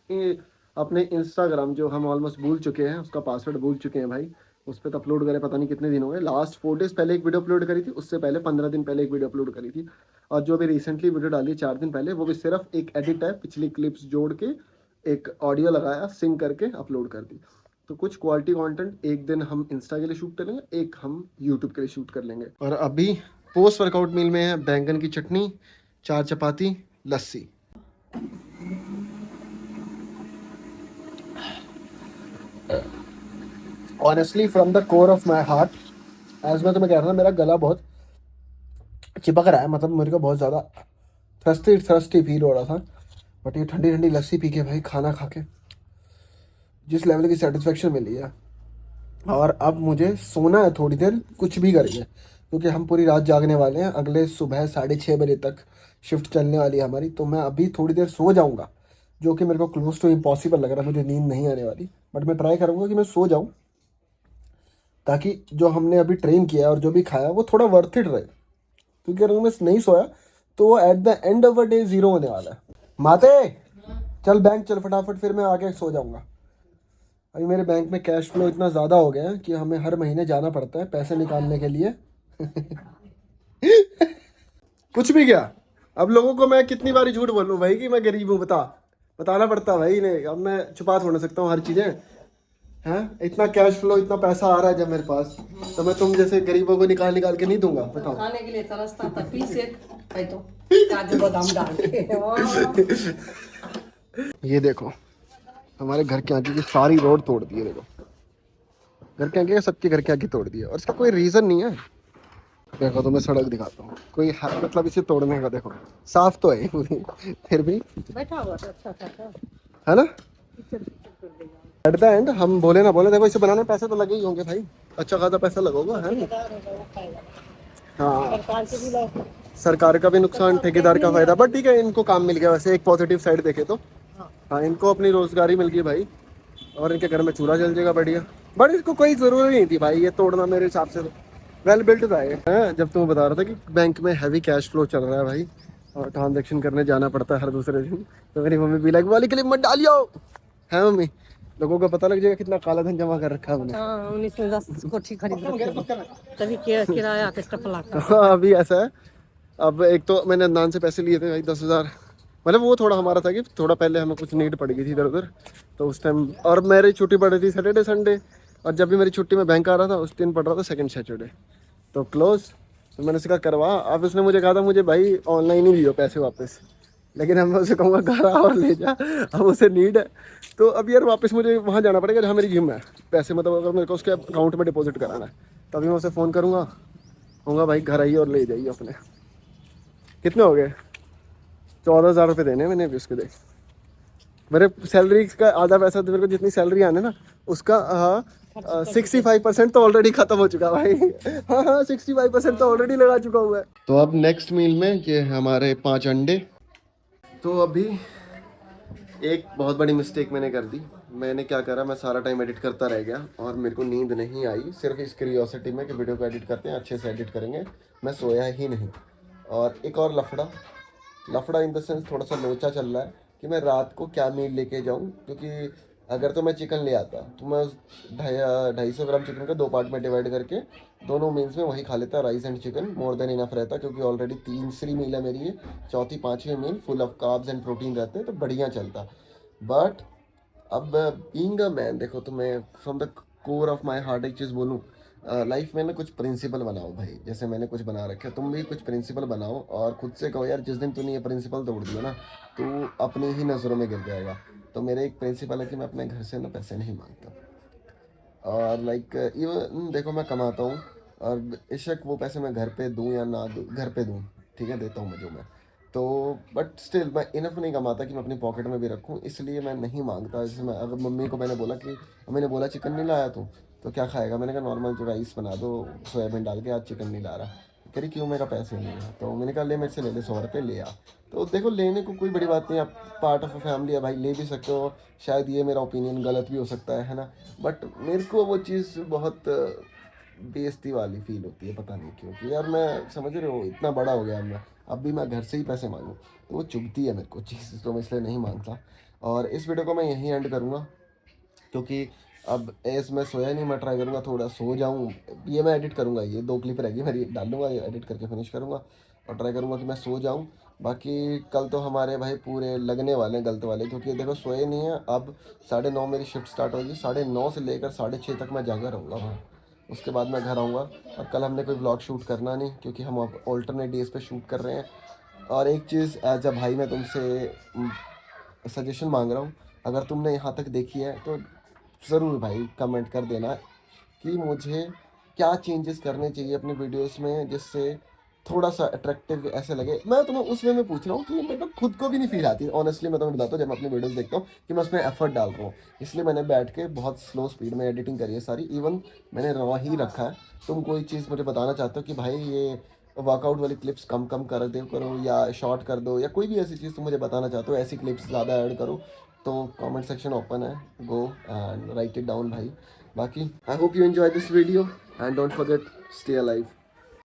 B: अपने इंस्टाग्राम, जो हम ऑलमोस्ट भूल चुके हैं, उसका पासवर्ड भूल चुके हैं भाई, उस पर तो अपलोड करे पता नहीं कितने दिन हो गए। लास्ट 4 डेज पहले एक वीडियो अपलोड करी थी, उससे पहले 15 दिन पहले एक वीडियो अपलोड करी थी, और जो भी रिसेंटली वीडियो डाली 4 दिन पहले, वो भी सिर्फ एक एडिट है, पिछली क्लिप्स जोड़ के एक ऑडियो लगाया, सिंग करके अपलोड कर दी। तो कुछ क्वालिटी कंटेंट एक दिन हम इंस्टा के लिए शूट कर लेंगे, एक हम यूट्यूब के लिए शूट कर लेंगे। और अभी पोस्ट वर्कआउट मील में है बैंगन की चटनी, 4 चपाती, लस्सी। Honestly from the core of my heart, as मैं तुम्हें कह रहा था, मेरा गला बहुत चिपक रहा है, मतलब मेरे को बहुत ज़्यादा थ्रस्टी फील हो रहा था। बट ये ठंडी ठंडी लस्सी पी के भाई, खाना खा के जिस लेवल की सेटिस्फेक्शन मिली है, और अब मुझे सोना है थोड़ी देर, कुछ भी करिए, क्योंकि हम पूरी रात जागने वाले हैं। अगले सुबह 6:30 बजे तक शिफ्ट चलने वाली है हमारी, तो मैं अभी थोड़ी देर सो जाऊंगा, जो कि मेरे को क्लोज टू इम्पॉसिबल लग रहा है, मुझे नींद नहीं आने वाली, बट मैं ट्राई करूँगा कि मैं सो जाऊँ, ताकि जो हमने अभी ट्रेन किया और जो भी खाया वो थोड़ा वर्थ इट रहे। क्योंकि अगर मैं नहीं सोया तो वो at the end of the day zero होने वाला है। माते चल बैंक चल फटाफट, फिर मैं आके सो जाऊंगा। अभी मेरे बैंक में कैश फ्लो इतना ज़्यादा हो गया है कि हमें हर महीने जाना पड़ता है पैसे निकालने के लिए। कुछ भी क्या, अब लोगों को मैं कितनी बार झूठ बोलूं भाई कि मैं गरीब हूँ, बताना पड़ता भाई ने। अब मैं छुपा थोड़ ना सकता हूँ हर चीज़ें, हैं? इतना कैश फ्लो, इतना पैसा आ रहा है जब मेरे पास, तो मैं तुम जैसे गरीबों को निकाल निकाल के नहीं दूंगा, बताओ।
C: खाने के लिए तरसता था, पीस एक खाई तो काजू बादाम डाल के।
B: ये देखो हमारे घर के आगे की सारी रोड तोड़ दी है, देखो घर के आगे, सबके घर के आगे तोड़ दी है, और इसका कोई रीज़न नहीं है। देखो तो मैं सड़क दिखाता हूँ, कोई मतलब इसे तोड़ने का, देखो साफ तो है पूरी, फिर भी
C: बैठा हुआ था अच्छा था,
B: है ना। एट द एंड हम बोले ना बोले, देखो इसे बनाने में पैसे तो लगे ही होंगे भाई, अच्छा खासा पैसा लगेगा, है ना। हाँ,
C: सरकार के भी लॉस।
B: सरकार का भी नुकसान, ठेकेदार का फायदा, बट ठीक है इनको काम मिल गया वैसे, एक पॉजिटिव साइड देखे तो। हाँ, इनको अपनी रोजगारी मिल गई भाई, और इनके घर में चूल्हा जल जाएगा बढ़िया। बट इसको कोई ज़रूरी नहीं थी भाई ये तोड़ना, मेरे हिसाब से वेल बिल्ट था ये। जब तुम बता रहा था कि बैंक में हैवी कैश फ्लो चल रहा है भाई, और ट्रांजेक्शन करने जाना पड़ता है हर दूसरे दिन, तो मेरी मम्मी भी लाइक वाली क्लिप मत डालियो, है मम्मी, लोगों को पता लग जाएगा कितना काला धन जमा कर रखा है हमने।
C: हाँ 19 में 10 कोठी खरीद रखी, तभी किराया किसका फलाका।
B: हाँ अभी ऐसा है, अब एक तो मैंने अदनान से पैसे लिए थे भाई 10,000, मतलब वो थोड़ा हमारा था कि थोड़ा पहले हमें कुछ नीड पड़ गई थी इधर उधर, तो उस टाइम, और मेरी छुट्टी पड़ रही थी सैटरडे संडे, और जब भी मेरी छुट्टी में बैंक आ रहा था उस दिन पड़ रहा था सेकंड सैटरडे, तो क्लोज। तो मैंने उसका करवा, अब उसने मुझे कहा था मुझे भाई ऑनलाइन ही दियो पैसे वापस, लेकिन हम उसे कहूँगा घर आ और ले जा, अब उसे नीड है। तो अब यार वापस मुझे वहाँ जाना पड़ेगा जहाँ मेरी जिम है, पैसे मतलब अगर मेरे को उसके अकाउंट में डिपॉजिट कराना है, तभी मैं उसे फ़ोन करूँगा, कहूँगा भाई घर आइए और ले जाइए अपने। कितने हो गए? 14,000 रुपये देने मैंने अभी उसके, देख मेरे सैलरी का आधा पैसा, तो मेरे को जितनी सैलरी आने ना उसका 65% तो ऑलरेडी खत्म हो चुका भाई। हाँ 65% तो ऑलरेडी लगा चुका हूँ मैं। तो अब नेक्स्ट मील में ये हमारे 5 अंडे। तो अभी एक बहुत बड़ी मिस्टेक मैंने कर दी, मैंने क्या करा, मैं सारा टाइम एडिट करता रह गया और मेरे को नींद नहीं आई, सिर्फ इस क्यूरियोसिटी में कि वीडियो को एडिट करते हैं अच्छे से एडिट करेंगे, मैं सोया ही नहीं। और एक और लफड़ा इन द सेंस थोड़ा सा लोचा चल रहा है कि मैं रात को क्या मील लेके जाऊं, क्योंकि अगर तो मैं चिकन ले आता तो मैं उस 250 ग्राम चिकन का 2 पार्ट में डिवाइड करके दोनों मील्स में वही खा लेता, rice and chicken, more than enough रहता, क्योंकि ऑलरेडी तीसरी मील है मेरी ये, चौथी पाँचवीं meal full of carbs and protein रहते हैं, तो बढ़िया चलता। बट अब बीइंग अ मैन, देखो तो मैं from the core of my heart एक चीज़ बोलूँ, लाइफ में ना कुछ प्रिंसिपल बनाओ भाई, जैसे मैंने कुछ बना रखे, तुम भी कुछ प्रिंसिपल बनाओ और खुद से कहो यार जिस दिन तूने ये प्रिंसिपल तोड़ दिया ना तो अपनी ही नज़रों में गिर जाएगा। तो मेरे एक प्रिंसिपल है कि मैं अपने घर से ना पैसे नहीं मांगता, और लाइक इवन देखो मैं कमाता हूँ, और बेशक वो पैसे मैं घर पे दूँ या ना दूँ, घर पे दूँ ठीक है, देता हूँ मैं जो मैं, तो बट स्टिल मैं इनफ नहीं कमाता कि मैं अपनी पॉकेट में भी रखूँ, इसलिए मैं नहीं मांगता। जैसे मैं अगर मम्मी को मैंने बोला कि मैंने बोला चिकन नहीं लाया तो क्या खाएगा, मैंने कहा नॉर्मल जो राइस बना दो सोयाबीन डाल के, आज चिकन नहीं ला रहा, कह रही क्यों, मेरा पैसे नहीं है, तो मैंने कहा ले मेरे से ले 100 रुपये ले आ। तो देखो लेने को कोई बड़ी बात नहीं, आप पार्ट ऑफ अ फैमिली है भाई, ले भी सकते हो, शायद ये मेरा ओपिनियन गलत भी हो सकता है ना, बट मेरे को वो चीज़ बहुत बेइज्जती वाली फील होती है, पता नहीं क्यों, कि यार मैं समझ रहे हो इतना बड़ा हो गया मैं, अब भी मैं घर से ही पैसे मांगूँ तो वो चुभती है मेरे को चीज़, तो मैं इसलिए नहीं मांगता। और इस वीडियो को मैं यहीं एंड करूँगा, क्योंकि अब एज मैं सोया नहीं, मैं ट्राई करूँगा थोड़ा सो जाऊँ, ये मैं एडिट करूँगा, ये 2 क्लिप रहेगी मेरी, डाल दूँगा, ये एडिट करके फिनिश करूँगा और ट्राई करूँगा कि मैं सो जाऊँ। बाकी कल तो हमारे भाई पूरे लगने वाले हैं गलत वाले, क्योंकि देखो सोए नहीं है, अब 9:30 मेरी शिफ्ट स्टार्ट होगी, 9:30 से लेकर 6:30 तक मैं जागा रहूँगा वहाँ, उसके बाद मैं घर आऊँगा। और कल हमने कोई व्लॉग शूट करना नहीं, क्योंकि हम अब ऑल्टरनेट डेज़ पे शूट कर रहे हैं। और एक चीज़ एज अ भाई मैं तुमसे सजेशन मांग रहा हूँ, अगर तुमने यहाँ तक देखी है तो ज़रूर भाई कमेंट कर देना कि मुझे क्या चेंजेस करने चाहिए अपने वीडियोस में, जिससे थोड़ा सा अट्रैक्टिव ऐसे लगे। मैं तुम्हें उस वे में पूछ रहा हूँ कि मेरे को खुद को भी नहीं फील आती ऑनेस्टली, मैं तुम्हें बताता हूँ, जब मैं अपनी वीडियोस देखता हूँ कि मैं उसमें एफर्ट डाल रहा हूँ, इसलिए मैंने बैठ के बहुत स्लो स्पीड में एडिटिंग करी है सारी, इवन मैंने रॉ ही रखा है। तुम कोई चीज़ मुझे बताना चाहते हो कि भाई ये वर्कआउट वाली क्लिप्स कम कर दे करो, या शॉर्ट कर दो, या कोई भी ऐसी चीज़ तुम मुझे बताना चाहते हो, ऐसी क्लिप्स ज़्यादा ऐड करो, तो कमेंट सेक्शन ओपन है, go and right it down भाई। बाकी I hope you enjoy this video and don't forget stay alive.